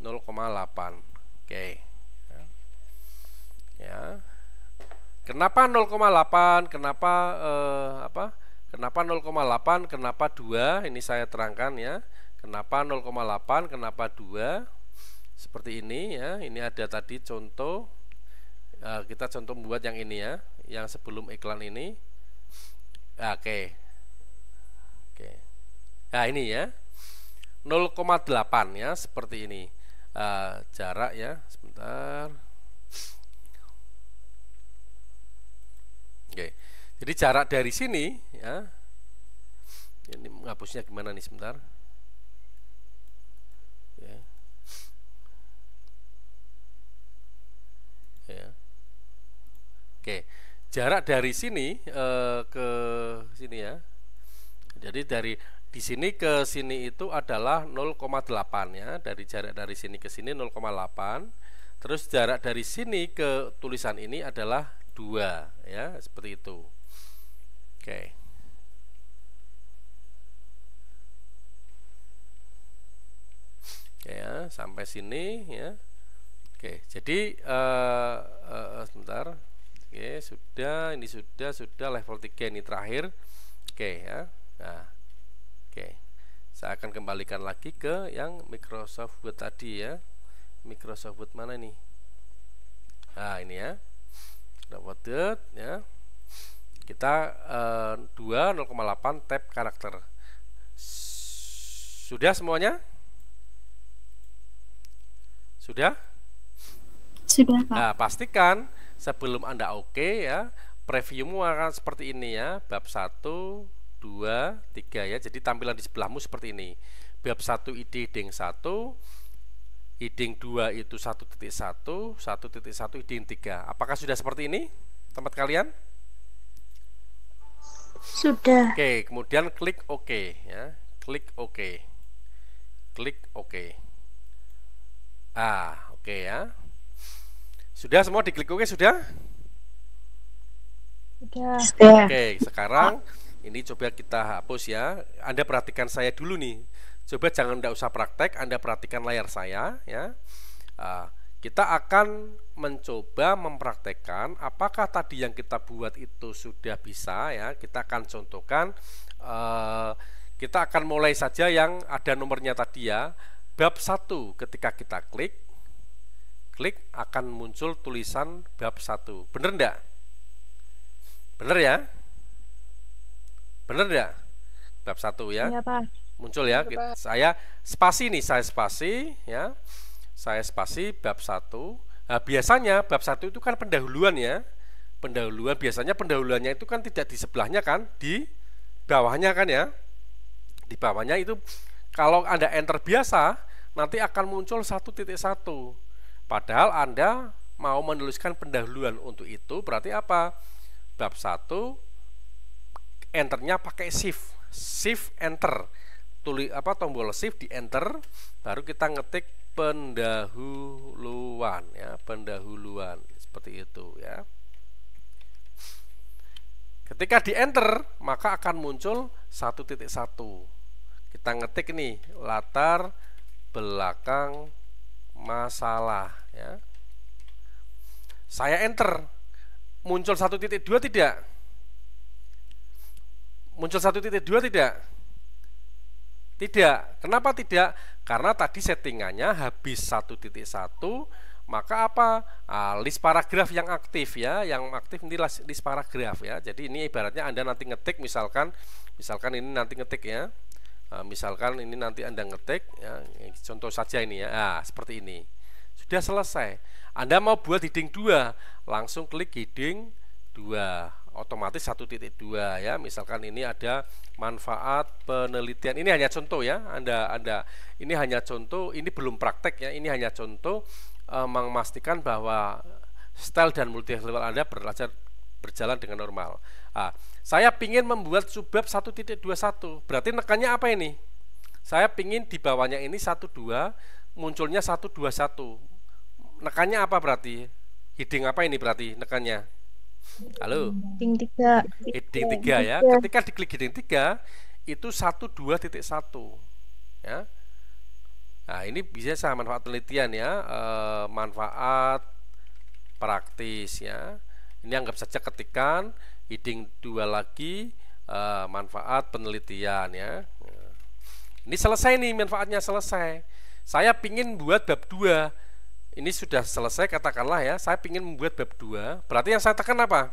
0,8. Oke. Ya. Kenapa 0,8? Kenapa Kenapa 0,8? Kenapa 2? Ini saya terangkan ya. Kenapa 0,8? Kenapa 2? Seperti ini ya. Ini ada tadi contoh. Kita contoh membuat yang ini ya, yang sebelum iklan ini. Oke. Nah, ini ya. 0,8 ya, seperti ini. Jarak ya, sebentar. Oke. Jadi jarak dari sini ya. Ini menghapusnya gimana nih, sebentar. Ya. Oke. Jarak dari sini ke sini ya. Jadi di sini ke sini itu adalah 0,8 ya. Dari jarak dari sini ke sini 0,8. Terus jarak dari sini ke tulisan ini adalah 2 ya, seperti itu. Oke. Oke ya, sampai sini ya. Oke, jadi sebentar. Oke, sudah, ini sudah level 3 ini terakhir. Oke ya. Nah. Oke. Saya akan kembalikan lagi ke yang Microsoft Word tadi ya. Microsoft Word mana nih? Nah, ini ya. Word ya. Kita 2 0,8 tab karakter. Sudah semuanya? Sudah? Sudah, Pak. Nah, pastikan sebelum Anda oke ya, previewmu akan seperti ini ya. Bab 1, 2, 3 ya. Jadi tampilan di sebelahmu seperti ini. Bab 1 ID heading 1, heading 2 itu 1.1, 1.1 heading 3. Apakah sudah seperti ini tempat kalian? Sudah. Oke, kemudian klik OK ya. Klik OK. Klik OK. Oke ya. Sudah semua diklik OK sudah? Sudah. Oke, sekarang ini coba kita hapus ya. Anda perhatikan saya dulu nih. Coba jangan tidak usah praktek, Anda perhatikan layar saya ya. Kita akan mencoba mempraktekkan apakah tadi yang kita buat itu sudah bisa ya. Kita akan contohkan. Kita akan mulai saja yang ada nomornya tadi ya. Bab 1 ketika kita klik klik akan muncul tulisan bab 1. Bener enggak? Bener ya? Bener enggak? Bab 1 ya. Iya, Pak. Muncul ya. Saya spasi nih, saya spasi ya. Saya spasi bab 1. Nah, biasanya bab 1 itu kan pendahuluan ya. Pendahuluan, biasanya pendahuluannya itu kan tidak di sebelahnya kan, di bawahnya kan ya. Di bawahnya itu kalau Anda enter biasa nanti akan muncul 1.1. Padahal Anda mau menuliskan pendahuluan. Untuk itu berarti apa? Bab 1 enternya pakai shift. Shift enter. Tombol shift di enter, baru kita ngetik pendahuluan ya, pendahuluan seperti itu ya. Ketika di enter maka akan muncul 1.1. Kita ngetik nih latar belakang masalah ya. Saya enter, muncul 1.2 tidak? Muncul 1.2 tidak? Tidak. Kenapa tidak? Karena tadi settingannya habis 1.1, maka apa? List paragraf yang aktif ya, yang aktif ini list paragraf ya. Jadi ini ibaratnya Anda nanti ngetik, misalkan ini nanti ngetik ya. Misalkan ini nanti Anda ngetik ya, contoh saja ini ya. Seperti ini. Sudah selesai. Anda mau buat heading 2, langsung klik heading 2. Otomatis 1.2 ya. Misalkan ini ada manfaat penelitian. Ini hanya contoh ya. Anda ini hanya contoh, ini belum praktek ya. Ini hanya contoh memastikan bahwa style dan multi level Anda berjalan dengan normal. Saya pingin membuat subbab 1.21. Berarti nekannya apa ini? Saya pingin di bawahnya ini 12, munculnya 121. Nekannya apa berarti? Heading apa ini berarti nekannya? Halo? Heading 3. Heading 3 ya. Ketika diklik heading 3 itu 12.1 ya. Nah, ini bisa saya manfaat penelitian ya, manfaat praktis ya. Ini anggap saja ketikan heading 2 lagi, manfaat penelitian ya. Ini selesai nih, manfaatnya selesai. Saya pingin buat bab 2. Ini sudah selesai katakanlah ya. Saya pingin membuat bab 2. Berarti yang saya tekan apa?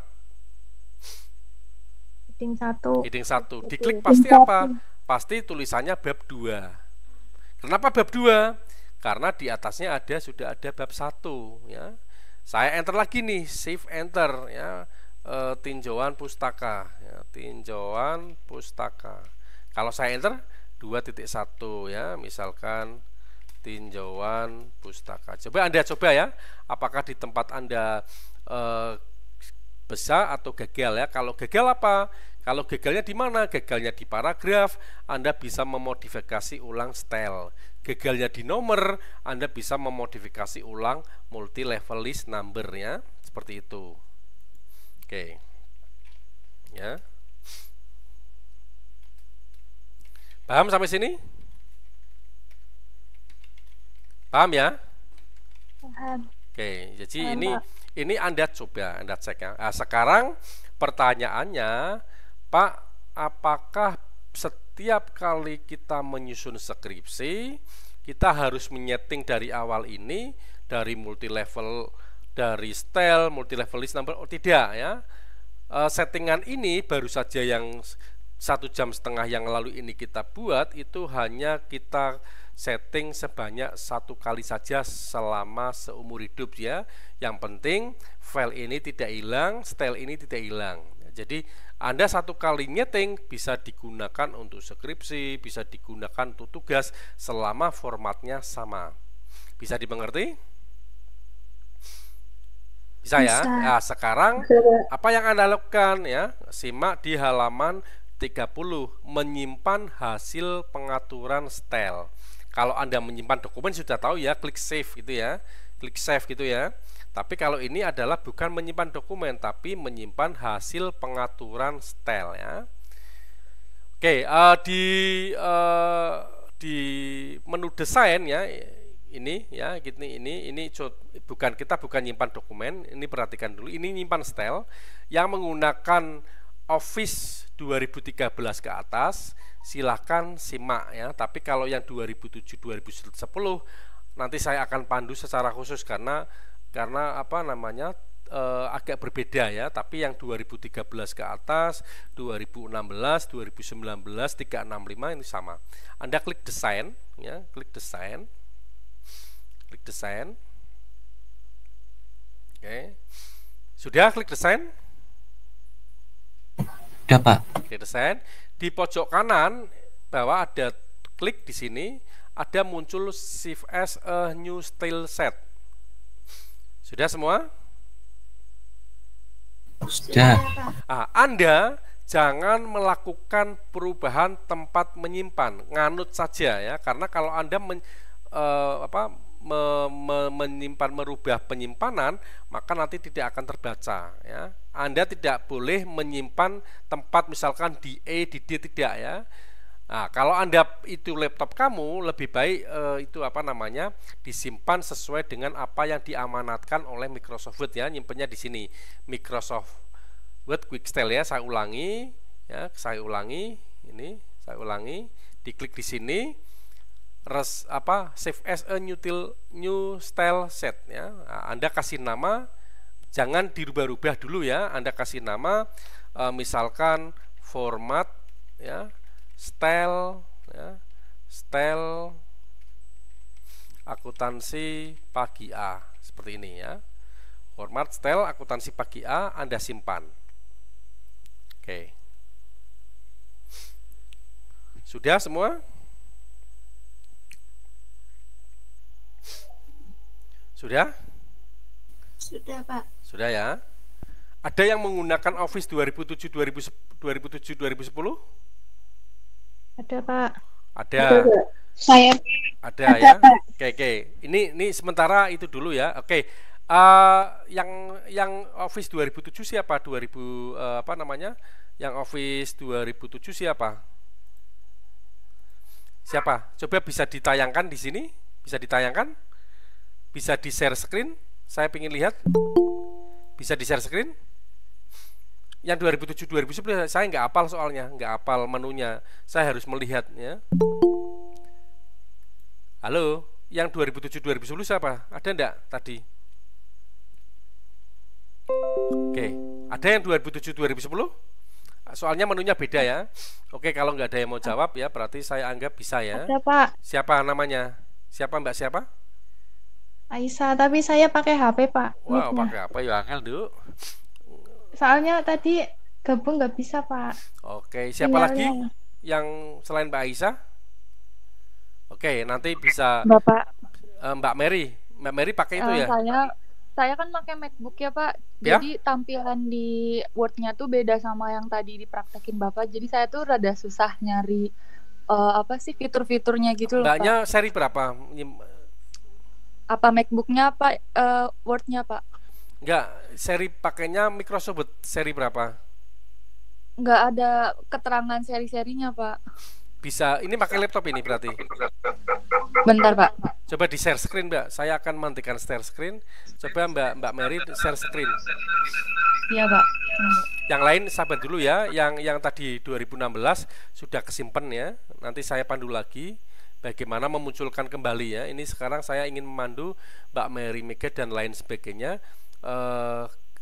Heading 1. Heading 1. Diklik pasti apa? Pasti tulisannya bab 2. Kenapa bab 2? Karena di atasnya sudah ada bab 1 ya. Saya enter lagi nih, shift enter ya. Tinjauan pustaka ya, tinjauan pustaka. Kalau saya enter 2.1 ya, misalkan tinjauan pustaka. Coba Anda ya, apakah di tempat Anda besar atau gagal ya. Kalau gagal apa? Kalau gagalnya di mana? Gagalnya di paragraf, Anda bisa memodifikasi ulang style. Gagalnya di nomor, Anda bisa memodifikasi ulang multi level list number ya, seperti itu. Oke. Ya. Paham sampai sini? Paham ya? Paham. Oke, jadi Paham, ini Anda coba, Anda cek ya. Nah, sekarang pertanyaannya, Pak, apakah setiap kali kita menyusun skripsi, kita harus menyeting dari awal ini, dari multi level, dari style, multi level list number? Oh, tidak ya. Settingan ini baru saja yang 1,5 jam yang lalu ini kita buat, itu hanya kita setting sebanyak 1 kali saja selama seumur hidup ya. Yang penting file ini tidak hilang, style ini tidak hilang. Jadi Anda 1 kali nyeting bisa digunakan untuk skripsi, bisa digunakan untuk tugas selama formatnya sama. Bisa dimengerti? Bisa ya? Nah, sekarang apa yang Anda lakukan ya? Simak di halaman 30, menyimpan hasil pengaturan style. Kalau Anda menyimpan dokumen sudah tahu ya, klik save gitu ya. Klik save gitu ya. Tapi kalau ini adalah bukan menyimpan dokumen, tapi menyimpan hasil pengaturan style ya. Oke, di menu desain ya, ini ya, ini bukan nyimpan dokumen, ini perhatikan dulu, ini nyimpan style yang menggunakan Office 2013 ke atas, silahkan simak ya. Tapi kalau yang 2007-2010 nanti saya akan pandu secara khusus karena apa namanya agak berbeda ya, tapi yang 2013 ke atas, 2016, 2019, 365 ini sama. Anda klik desain ya, klik desain. Oke. Sudah klik desain? Udah, Pak. Klik desain. Di pojok kanan bawah ada klik di sini, ada muncul Save as a new style set. Sudah semua? Sudah. Anda jangan melakukan perubahan tempat menyimpan, nganut saja ya, karena kalau Anda menyimpan, merubah penyimpanan, maka nanti tidak akan terbaca ya. Anda tidak boleh menyimpan tempat misalkan di E, di D, tidak ya. Nah, kalau Anda itu laptop kamu, lebih baik itu apa namanya, disimpan sesuai dengan apa yang diamanatkan oleh Microsoft Word ya. Nyimpennya di sini Microsoft Word Quick Style ya. Saya ulangi ya, ini saya ulangi, diklik di sini, save as a new style set ya. Nah, Anda kasih nama, jangan dirubah-rubah dulu ya. Anda kasih nama misalkan format ya, style ya, style akuntansi pagi A, seperti ini ya. Format style akuntansi pagi A, Anda simpan. Oke. Sudah semua? Sudah? Sudah, Pak. Sudah ya. Ada yang menggunakan Office 2007 2010? Ada, Pak. Ada. Saya Ada ya. Oke. Ini sementara itu dulu ya. Oke. Yang Office 2007 siapa? Apa namanya? Yang Office 2007 siapa? Siapa? Coba bisa ditayangkan di sini? Bisa ditayangkan? Bisa di share screen? Saya ingin lihat. Bisa di share screen? Yang 2007 2010 saya nggak hafal soalnya, nggak hafal menunya. Saya harus melihat ya. Halo, yang 2007 2010 siapa? Ada enggak tadi? Oke, ada yang 2007 2010? Soalnya menunya beda ya. Oke, kalau nggak ada yang mau jawab ya, berarti saya anggap bisa ya. Ada, Pak. Siapa namanya? Siapa Mbak siapa? Aisyah, tapi saya pakai HP, Pak. Wow, Mic-nya. pakai apa ya Angel, Duk? Soalnya tadi gabung nggak bisa, Pak. Oke, siapa lagi Sinyalnya. yang selain Mbak Aisyah? Oke, nanti bisa Bapak, Mbak Mary. Mbak Mary pakai itu ya? saya kan pakai MacBook ya Pak. Ya? Jadi tampilan di Word-nya tuh beda sama yang tadi dipraktekin Bapak. Jadi saya tuh rada susah nyari apa sih fitur-fiturnya gitu loh Pak. Mbaknya seri berapa? Apa MacBook-nya apa Word-nya Pak? Enggak, seri pakainya Microsoft Word seri berapa? Nggak ada keterangan seri-serinya Pak. Bisa, ini pakai laptop ini berarti. Bentar Pak. Coba di share screen Mbak, saya akan matikan share screen. Coba Mbak Mary share screen. Iya Pak. Yang lain sabar dulu ya, yang tadi 2016 sudah kesimpan ya. Nanti saya pandu lagi bagaimana memunculkan kembali ya. Ini sekarang saya ingin memandu Mbak Mary Mega dan lain sebagainya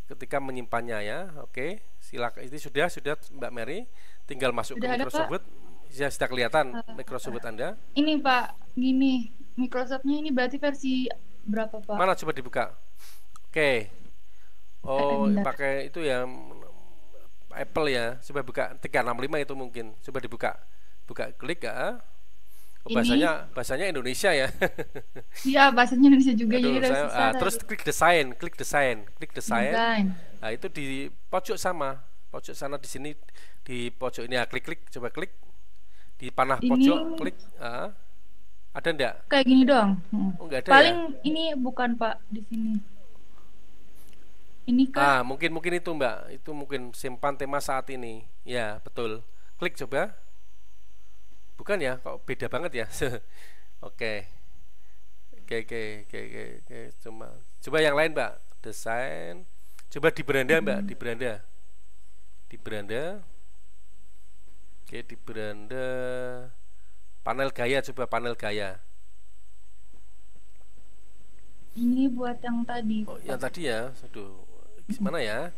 ketika menyimpannya ya. Oke, silakan. Ini sudah Mbak Mary, tinggal masuk Sudah ke ada, Microsoft Pak. Word. Ya, sudah kelihatan Microsoft Word Anda. Ini Pak, gini. Microsoft-nya ini berarti versi berapa Pak? Mana coba dibuka. Oke. Oh, Bentar. pakai itu ya Apple ya. Coba buka 365 itu mungkin. Coba dibuka. Buka klik ya. Oh, Ini? bahasanya Indonesia ya. Iya, bahasanya Indonesia juga Aduh, jadi udah saya- susah. terus klik desain. Desain. Nah, itu di pojok sana di sini di pojok ini ya, klik coba klik di panah Ini- pojok klik. Ada enggak? Kayak gini doang. Oh, enggak ada Paling ya? ini bukan Pak di sini. Ini kan Mungkin itu Mbak, itu mungkin simpan tema saat ini. Ya, betul. Klik coba. Bukan ya, kok beda banget ya. Oke. Oke. Coba yang lain Mbak, desain. Coba di beranda Mbak, di beranda. Oke, di beranda. Panel gaya, coba panel gaya. Ini buat yang tadi. Oh, yang tadi ya. Aduh, gimana ya?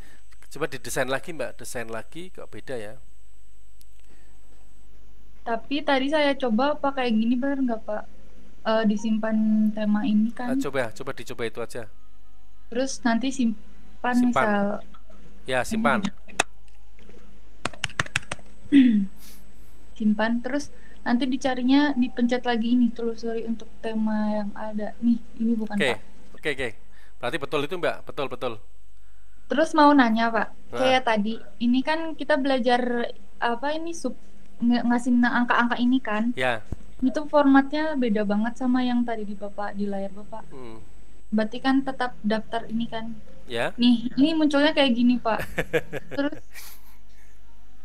Coba didesain lagi, Mbak. Desain lagi kok beda ya. Tapi tadi saya coba pakai gini benar nggak Pak? Disimpan tema ini kan. Coba dicoba itu aja. Terus nanti simpan. Simpan. Misal Ya, simpan. simpan terus nanti dicarinya dipencet lagi ini telusuri untuk tema yang ada. Nih, ini bukan Oke. Pak. Oke. Berarti betul itu, Mbak. Betul. Terus mau nanya Pak, Nah. kayak tadi ini kan kita belajar apa ini ngasih angka-angka ini kan. Ya. Itu formatnya beda banget sama yang tadi di layar Bapak. Berarti kan tetap daftar ini kan. Ya. Nih, ini munculnya kayak gini, Pak. Terus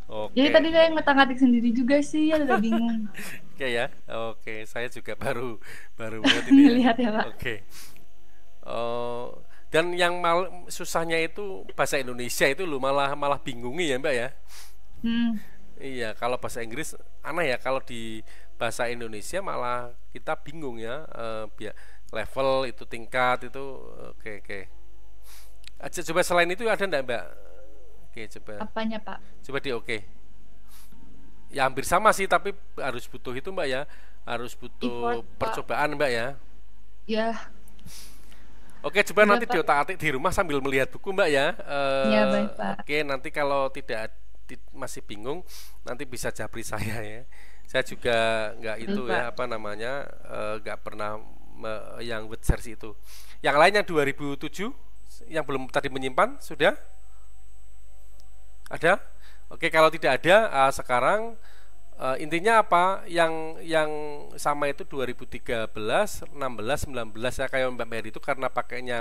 Oke. jadi tadi saya ngetik sendiri juga sih, udah bingung. Oke ya. Oke, saya juga baru lihat ini. Lihat ya, Pak. Oke. Dan yang susahnya itu bahasa Indonesia itu lu malah bingungi ya, Mbak ya. Iya, kalau bahasa Inggris aneh ya, kalau di bahasa Indonesia malah kita bingung ya, level itu tingkat itu. Oke. Coba selain itu ada enggak, Mbak? Oke, coba. Apanya, Pak? Coba di oke. Ya hampir sama sih, tapi harus butuh itu, Mbak ya. Harus butuh Effort, Pak. percobaan, Mbak ya. Ya, Oke, coba Udah, nanti Pak. diotak-atik di rumah sambil melihat buku, Mbak ya. Ya, baik, Pak. Oke, nanti kalau masih bingung, nanti bisa japri saya ya. Saya juga nggak itu Baik, ya, Pak. apa namanya, nggak pernah yang web search itu. Yang lain yang 2007, yang belum tadi menyimpan, sudah? Ada? Oke, kalau tidak ada, sekarang intinya apa? Yang sama itu 2013, 16, 19 ya, kayak Mbak Mary itu karena pakainya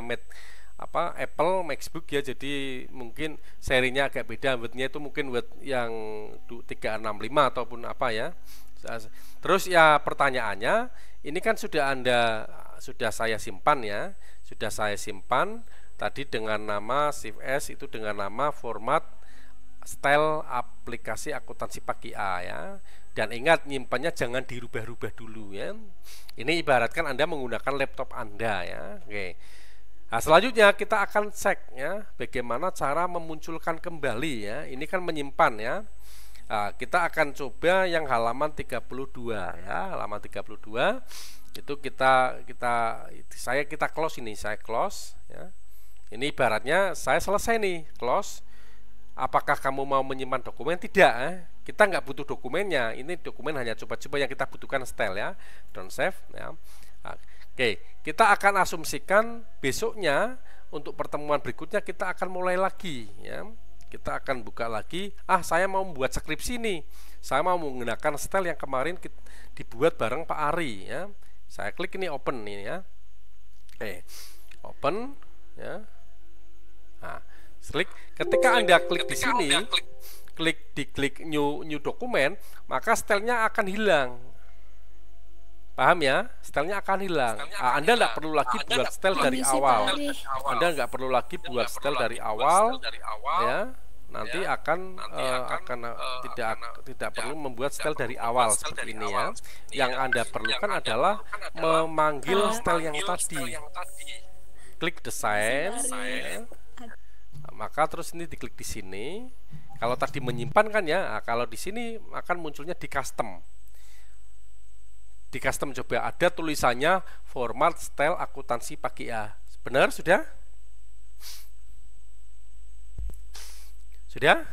Apple MacBook ya, jadi mungkin serinya agak beda, Word-nya itu mungkin Word yang 365 ataupun apa ya. Terus ya pertanyaannya, ini kan sudah saya simpan ya, sudah saya simpan tadi dengan nama Shift S, itu dengan nama format style aplikasi akuntansi pakai A ya. Dan ingat, nyimpannya jangan dirubah-rubah dulu ya. Ini ibaratkan Anda menggunakan laptop Anda ya. Oke. Nah, selanjutnya kita akan cek ya, bagaimana cara memunculkan kembali ya. Ini kan menyimpan ya. Nah, kita akan coba yang halaman 32 ya. Halaman 32 itu kita close ini, saya close ya. Ini ibaratnya saya selesai nih, close. Apakah kamu mau menyimpan dokumen? Tidak, kita nggak butuh dokumennya. Ini dokumen hanya coba-coba yang kita butuhkan style ya. Don't save ya. Oke, kita akan asumsikan besoknya untuk pertemuan berikutnya kita akan mulai lagi ya. Kita akan buka lagi. Saya mau membuat skripsi nih. Saya mau menggunakan style yang kemarin dibuat bareng Pak Ari ya. Saya klik ini open ini ya. Oke, open ya. Nah, ketika Anda klik di sini, klik new dokumen, maka stylenya akan hilang. Paham ya? Stylenya akan hilang. Anda nggak perlu lagi buat style dari awal. Anda nggak perlu lagi buat style dari awal, ya. Nanti akan tidak perlu membuat style dari awal seperti ini ya. Yang Anda perlukan adalah memanggil style yang tadi. Klik desain. Ya. Maka terus ini diklik di sini. Kalau tadi menyimpan kan ya, kalau di sini akan munculnya di custom. Di custom coba ada tulisannya format style akuntansi pakai A. Benar sudah? Sudah?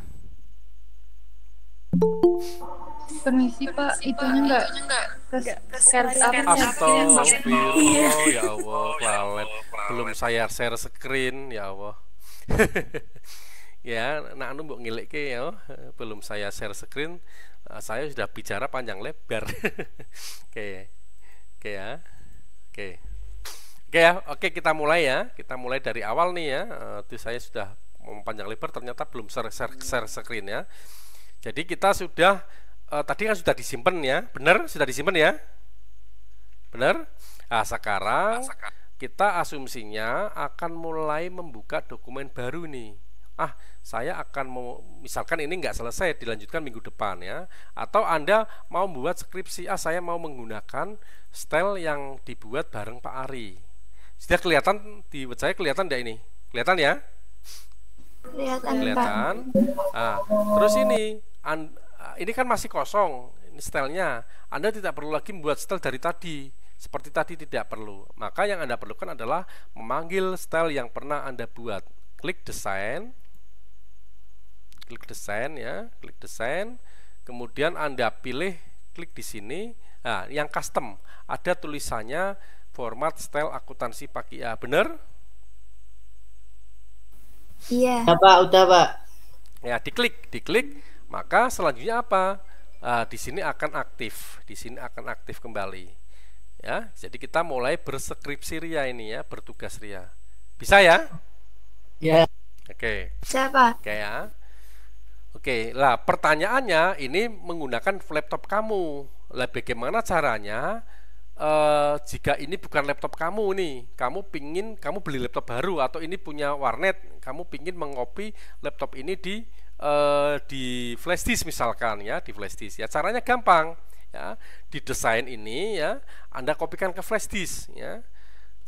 Permisi Pak, itunya enggak share Astagfirullah, ya Allah, lalet. Belum saya share screen, ya Allah. Ya, nak anu mbok ngilik ya, belum saya share screen. Saya sudah bicara panjang lebar. Oke ya. Oke, kita mulai ya. Kita mulai dari awal nih ya. Itu saya sudah panjang lebar, ternyata belum share screen ya. Jadi kita sudah tadi kan sudah disimpan ya. Benar? Sudah disimpan ya? Benar? Nah, sekarang kita asumsinya akan mulai membuka dokumen baru nih. Saya akan misalkan ini nggak selesai, dilanjutkan minggu depan ya. Atau Anda mau membuat skripsi, saya mau menggunakan style yang dibuat bareng Pak Ari. Sudah kelihatan di word saya, kelihatan enggak ini? Kelihatan ya? Kelihatan, Pak. Kelihatan. Nah, terus ini kan masih kosong, ini stylenya. Anda tidak perlu lagi membuat style dari tadi. Seperti tadi tidak perlu. Maka yang Anda perlukan adalah memanggil style yang pernah Anda buat. Klik desain. Klik desain ya, klik desain. Kemudian Anda pilih, klik di sini. Nah, yang custom ada tulisannya format style akuntansi pagi A. Bener? Iya. Udah Pak, udah Pak. Ya, diklik, maka selanjutnya apa? Di sini akan aktif, kembali. Ya, jadi kita mulai berskripsi ria ini ya, bertugas ria. Bisa ya? Ya. Oke. Siapa? Oke ya. Oke, lah pertanyaannya ini menggunakan laptop kamu. Lah bagaimana caranya? Jika ini bukan laptop kamu nih, kamu beli laptop baru atau ini punya warnet, kamu pingin mengopi laptop ini di flash disk misalkan ya, di flash disk ya, caranya gampang ya, di desain ini ya, Anda kopikan ke flash disk ya.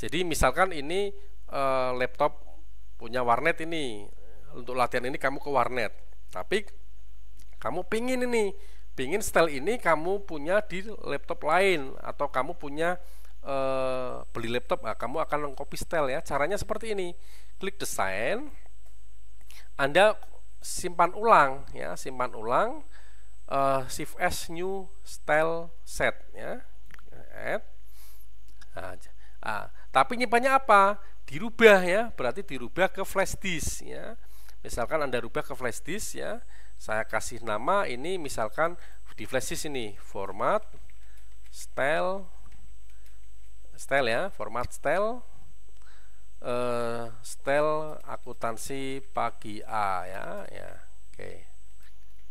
Jadi misalkan ini laptop punya warnet ini, untuk latihan ini kamu ke warnet, tapi kamu pingin style ini kamu punya di laptop lain, atau kamu punya beli laptop, kamu akan mengcopy style ya. Caranya seperti ini, klik desain, Anda simpan ulang ya, Shift S new style set ya, add. Tapi nyimpannya apa? Dirubah ya, berarti dirubah ke flash disk ya. Misalkan Anda rubah ke flash disk ya, saya kasih nama ini misalkan di flash disk ini format style ya, format style akuntansi pagi A ya.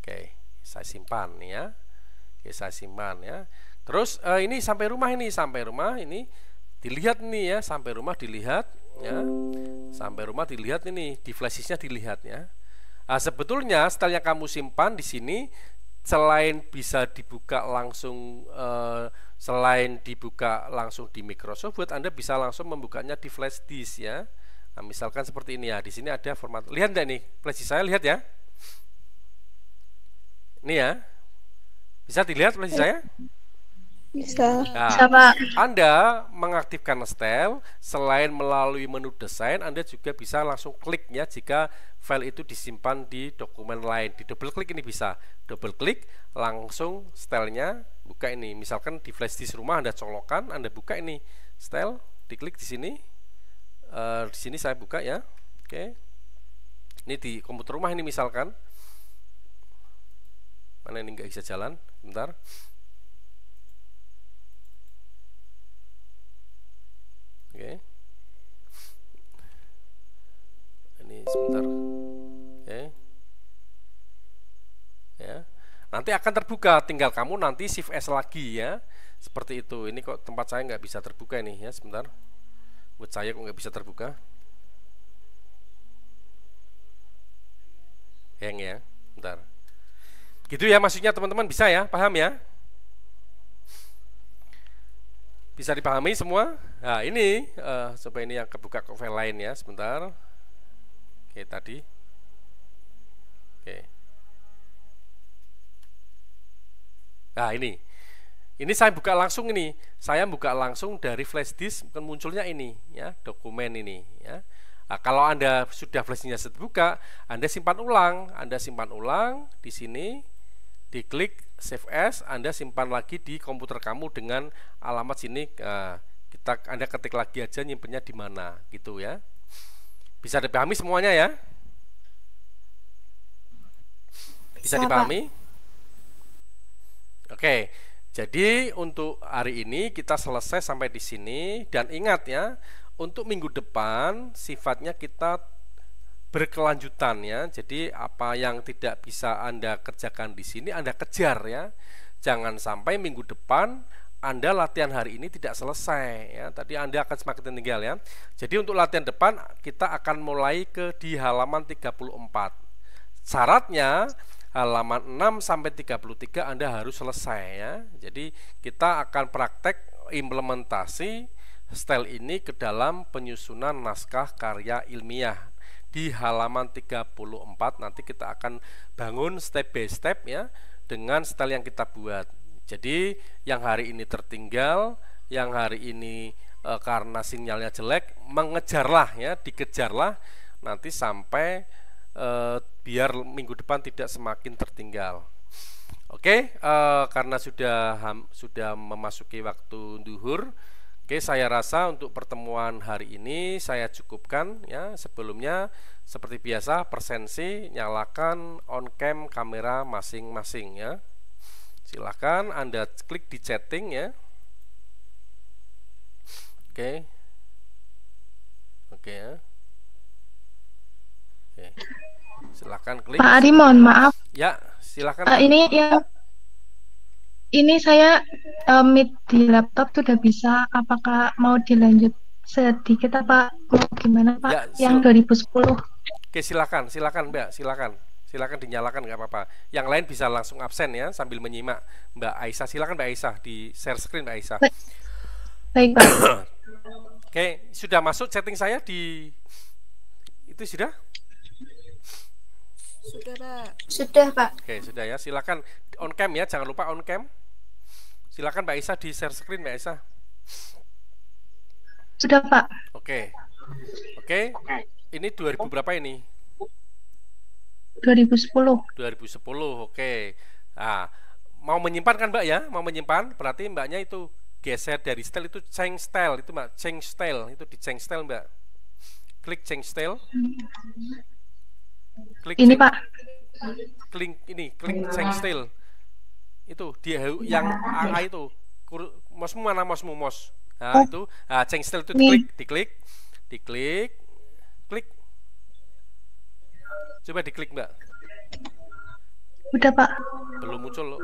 Oke, saya simpan ya. Terus ini sampai rumah ini dilihat nih ya, sampai rumah dilihat ini di flash disknya dilihat ya. Sebetulnya style yang kamu simpan di sini selain bisa dibuka langsung di Microsoft Word, Anda bisa langsung membukanya di flash disk ya. Nah, misalkan seperti ini ya, di sini ada format. Lihat enggak nih flash disk saya, lihat ya. Ini ya. Bisa dilihat flash disk saya? Bisa. Nah, Anda mengaktifkan style selain melalui menu desain, Anda juga bisa langsung klik ya jika file itu disimpan di dokumen lain. Di double klik ini bisa. Double klik langsung stylenya buka ini. Misalkan di flash disk rumah Anda colokkan, Anda buka ini style, diklik di sini. Di sini saya buka ya. Oke. Ini di komputer rumah ini misalkan. Mana ini nggak bisa jalan? Bentar. Oke. Ini sebentar. Oke. Ya. Nanti akan terbuka, tinggal kamu nanti Shift S lagi ya. Seperti itu. Ini kok tempat saya nggak bisa terbuka ini ya, sebentar. Buat saya kok nggak bisa terbuka. Hang ya. Bentar. Gitu ya maksudnya teman-teman, bisa ya? Paham ya? Bisa dipahami semua? Nah ini coba ini yang kebuka ke file lain ya, sebentar. Oke tadi. Oke. Nah ini saya buka langsung ini. Saya buka langsung dari flash disk, bukan munculnya ini ya, dokumen ini ya. Nah, kalau Anda sudah flash disknya terbuka, Anda simpan ulang di sini, diklik Save As, Anda simpan lagi di komputer kamu dengan alamat sini. Anda ketik lagi aja nyimpennya di mana gitu ya. Bisa dipahami semuanya ya? Bisa dipahami? Oke. Jadi untuk hari ini kita selesai sampai di sini, dan ingat ya, untuk minggu depan sifatnya kita berkelanjutan ya. Jadi apa yang tidak bisa Anda kerjakan di sini Anda kejar ya. Jangan sampai minggu depan Anda latihan hari ini tidak selesai ya. Tadi Anda akan semakin tertinggal ya. Jadi untuk latihan depan kita akan mulai di halaman 34. Syaratnya halaman 6 sampai 33 Anda harus selesai ya. Jadi kita akan praktek implementasi style ini ke dalam penyusunan naskah karya ilmiah. Di halaman 34 nanti kita akan bangun step by step ya dengan style yang kita buat. Jadi yang hari ini tertinggal, yang hari ini karena sinyalnya jelek, mengejarlah ya, dikejarlah nanti sampai biar minggu depan tidak semakin tertinggal. Oke, karena sudah memasuki waktu duhur. Oke, saya rasa untuk pertemuan hari ini saya cukupkan ya. Sebelumnya seperti biasa presensi nyalakan on cam kamera masing-masing ya. Silakan Anda klik di chatting ya. Oke. Oke ya. Oke. Silakan klik. Pak Ari, mohon maaf. Ya, silakan. Ini saya meet di laptop sudah bisa. Apakah mau dilanjut sedikit apa mau gimana Pak? Ya, yang 2010. Oke, silakan Mbak, silakan dinyalakan, nggak apa-apa. Yang lain bisa langsung absen ya sambil menyimak. Mbak Aisyah, silakan Mbak Aisyah di share screen Mbak Aisyah. Baik Pak. Oke, sudah masuk chatting saya di itu sudah? Sudah Pak. Oke, sudah ya. Silakan on cam ya, jangan lupa on cam. Silakan Mbak Aisyah di share screen Mbak Aisyah. Sudah Pak. Oke. Ini 2000 berapa ini? 2010. 2010. Oke. Nah, mau menyimpan kan Mbak ya? Mau menyimpan, berarti Mbaknya itu geser dari style itu change style itu Mbak, change style itu di change style Mbak. Klik change style. Klik Ini Pak. Klik change style. Itu dia yang AA itu. Mousemu mana mousemu mouse? Nah, itu change style itu diklik. Klik. Coba diklik Mbak. Udah Pak. Belum muncul loh.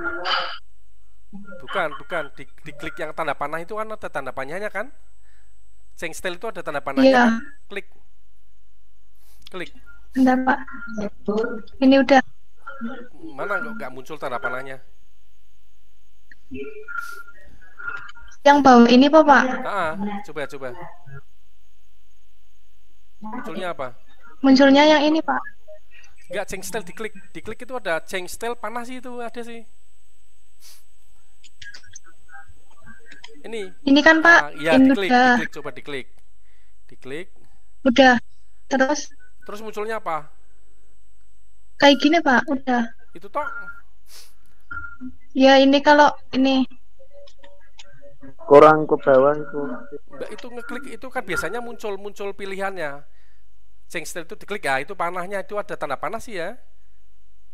Bukan, diklik yang tanda panah itu kan ada tanda panahnya kan? Change style itu ada tanda panahnya Iya. kan? Klik. Bentar Pak. Ini udah. Mana nggak muncul tanda panahnya? Yang bawah ini Pak. Coba. Munculnya apa? Munculnya yang ini Pak. Nggak, change style diklik itu ada change style panah sih, itu ada sih. Ini kan Pak. Ya, ini diklik, udah. coba diklik. Udah. Terus munculnya apa? kayak gini Pak. Udah. Itu toh. Ya ini kalau ini. Kurang ke bawah itu. Mbak, itu ngeklik itu kan biasanya muncul pilihannya. Change style itu diklik ya, itu panahnya itu ada tanda panah sih ya.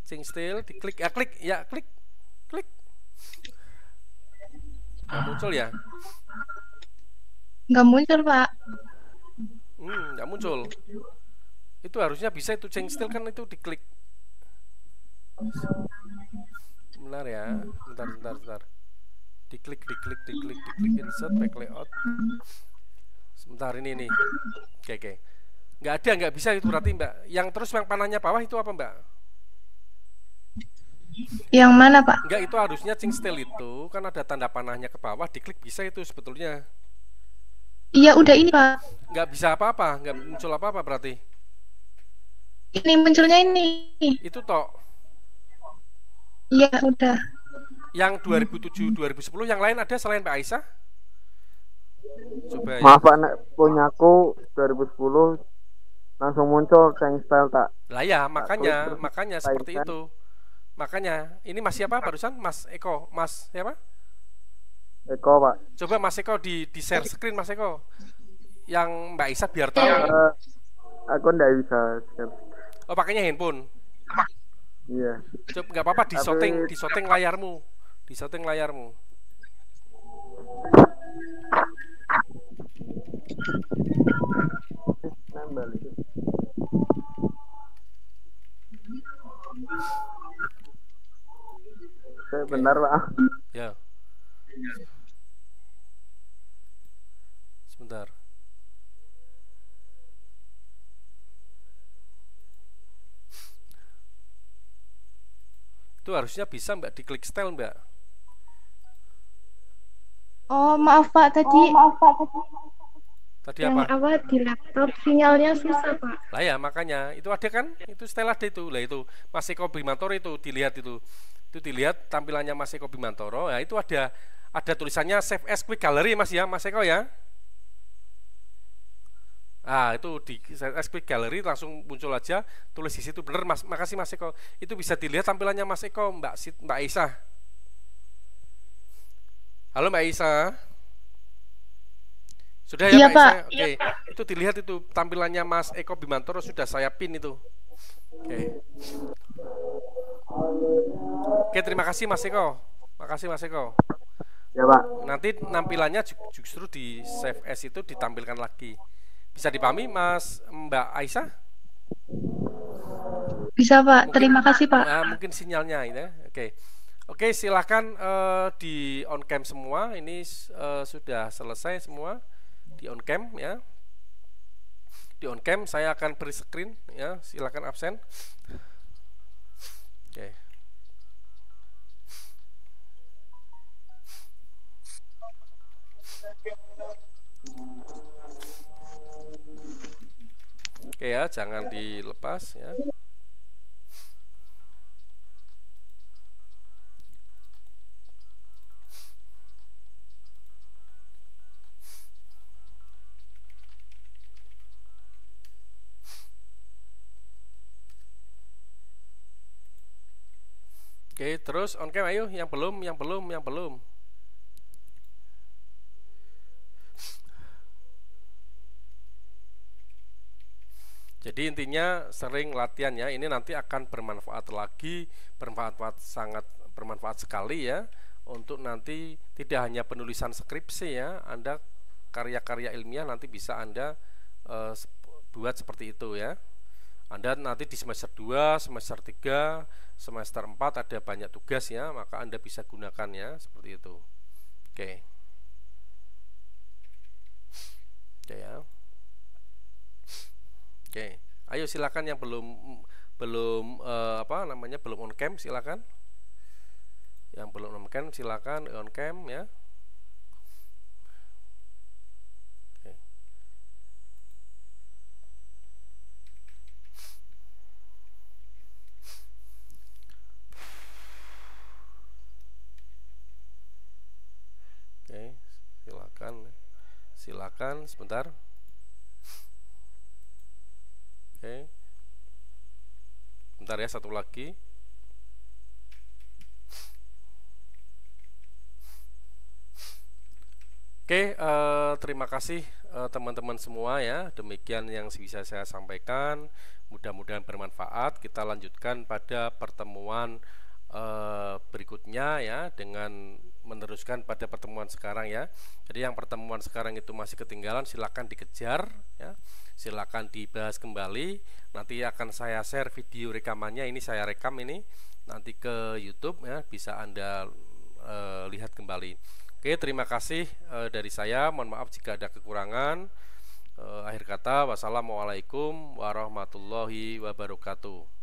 Change style diklik klik. Nggak muncul ya? Nggak muncul Pak. Nggak muncul. Itu harusnya bisa itu change style kan itu diklik. Bentar ya, bentar. Diklik insert back layout. Sebentar ini nih. Oke. Nggak bisa itu berarti Mbak. Yang terus yang panahnya bawah itu apa Mbak? Yang mana Pak? Enggak, itu harusnya change style itu kan ada tanda panahnya ke bawah, diklik bisa itu sebetulnya. Iya udah ini Pak. Nggak bisa apa-apa, nggak muncul apa-apa berarti. Ini munculnya ini. Itu toh. Iya udah. Yang 2007 2010 yang lain ada selain Mbak Aisyah? Coba ya. Maaf Pak, punyaku 2010 langsung muncul change style tak. Lah ya, makanya seperti itu. Makanya, ini Mas siapa barusan? Mas Eko, Mas siapa? Eko Pak. Coba Mas Eko di share screen Mas Eko. Yang Mbak Aisyah biar tahu. Aku nggak bisa. Oh, pakainya handphone. Iya. Coba nggak apa-apa di shooting layarmu. Nambah itu. Benar Pak. Ya. Sebentar. Itu harusnya bisa Mbak diklik style Mbak. Oh maaf Pak tadi. Tadi Yang apa? di laptop sinyalnya susah, Pak. Lah ya makanya itu ada kan, itu setelah itu lah itu Mas Eko Bimantoro itu dilihat itu dilihat tampilannya Mas Eko Bimantoro. Ya itu ada tulisannya Save as Quick Gallery Mas ya, Mas Eko ya. Ah itu di Save as Quick Gallery langsung muncul aja tulis di situ, bener Mas. Makasih Mas Eko. Itu bisa dilihat tampilannya Mas Eko, Mbak Isa. Halo Mbak Isa. Sudah ya Iya, Mbak Pak. Isa. Oke. Itu dilihat itu tampilannya Mas Eko Bimantoro sudah saya pin itu. Oke. Oke, terima kasih Mas Eko. Makasih Mas Eko. Ya Pak. Nanti nampilannya justru di save as itu ditampilkan lagi. Bisa dipahami Mas Mbak Aisyah? Bisa, Pak. Terima kasih, Pak. Mungkin sinyalnya ini. Oke, silakan di on cam semua. Ini sudah selesai semua di on cam ya. Di on cam saya akan beri screen ya. Silakan absen. Oke. Oke ya, jangan dilepas ya. Oke, terus on cam ayo, yang belum. Jadi intinya sering latihan ya. Ini nanti akan bermanfaat lagi, sangat bermanfaat sekali ya. Untuk nanti tidak hanya penulisan skripsi ya, Anda karya-karya ilmiah nanti bisa Anda buat seperti itu ya. Anda nanti di semester 2, semester 3, semester 4 ada banyak tugas ya, maka Anda bisa gunakan ya, seperti itu. Oke. Oke ya. Oke. Ayo silakan yang belum belum on cam silakan. Yang belum on cam silakan on cam ya. Silakan sebentar. Oke. Bentar ya, satu lagi. Oke, terima kasih teman-teman semua ya. Demikian yang bisa saya sampaikan. Mudah-mudahan bermanfaat. Kita lanjutkan pada pertemuan berikutnya ya, dengan meneruskan pada pertemuan sekarang ya. Jadi yang pertemuan sekarang itu masih ketinggalan, silakan dikejar ya, silakan dibahas kembali. Nanti akan saya share video rekamannya, ini saya rekam ini nanti ke YouTube ya, bisa Anda lihat kembali. Oke, terima kasih dari saya. Mohon maaf jika ada kekurangan. Akhir kata, wassalamualaikum warahmatullahi wabarakatuh.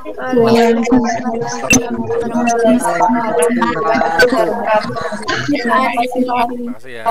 Terima kasih. Terima kasih ya.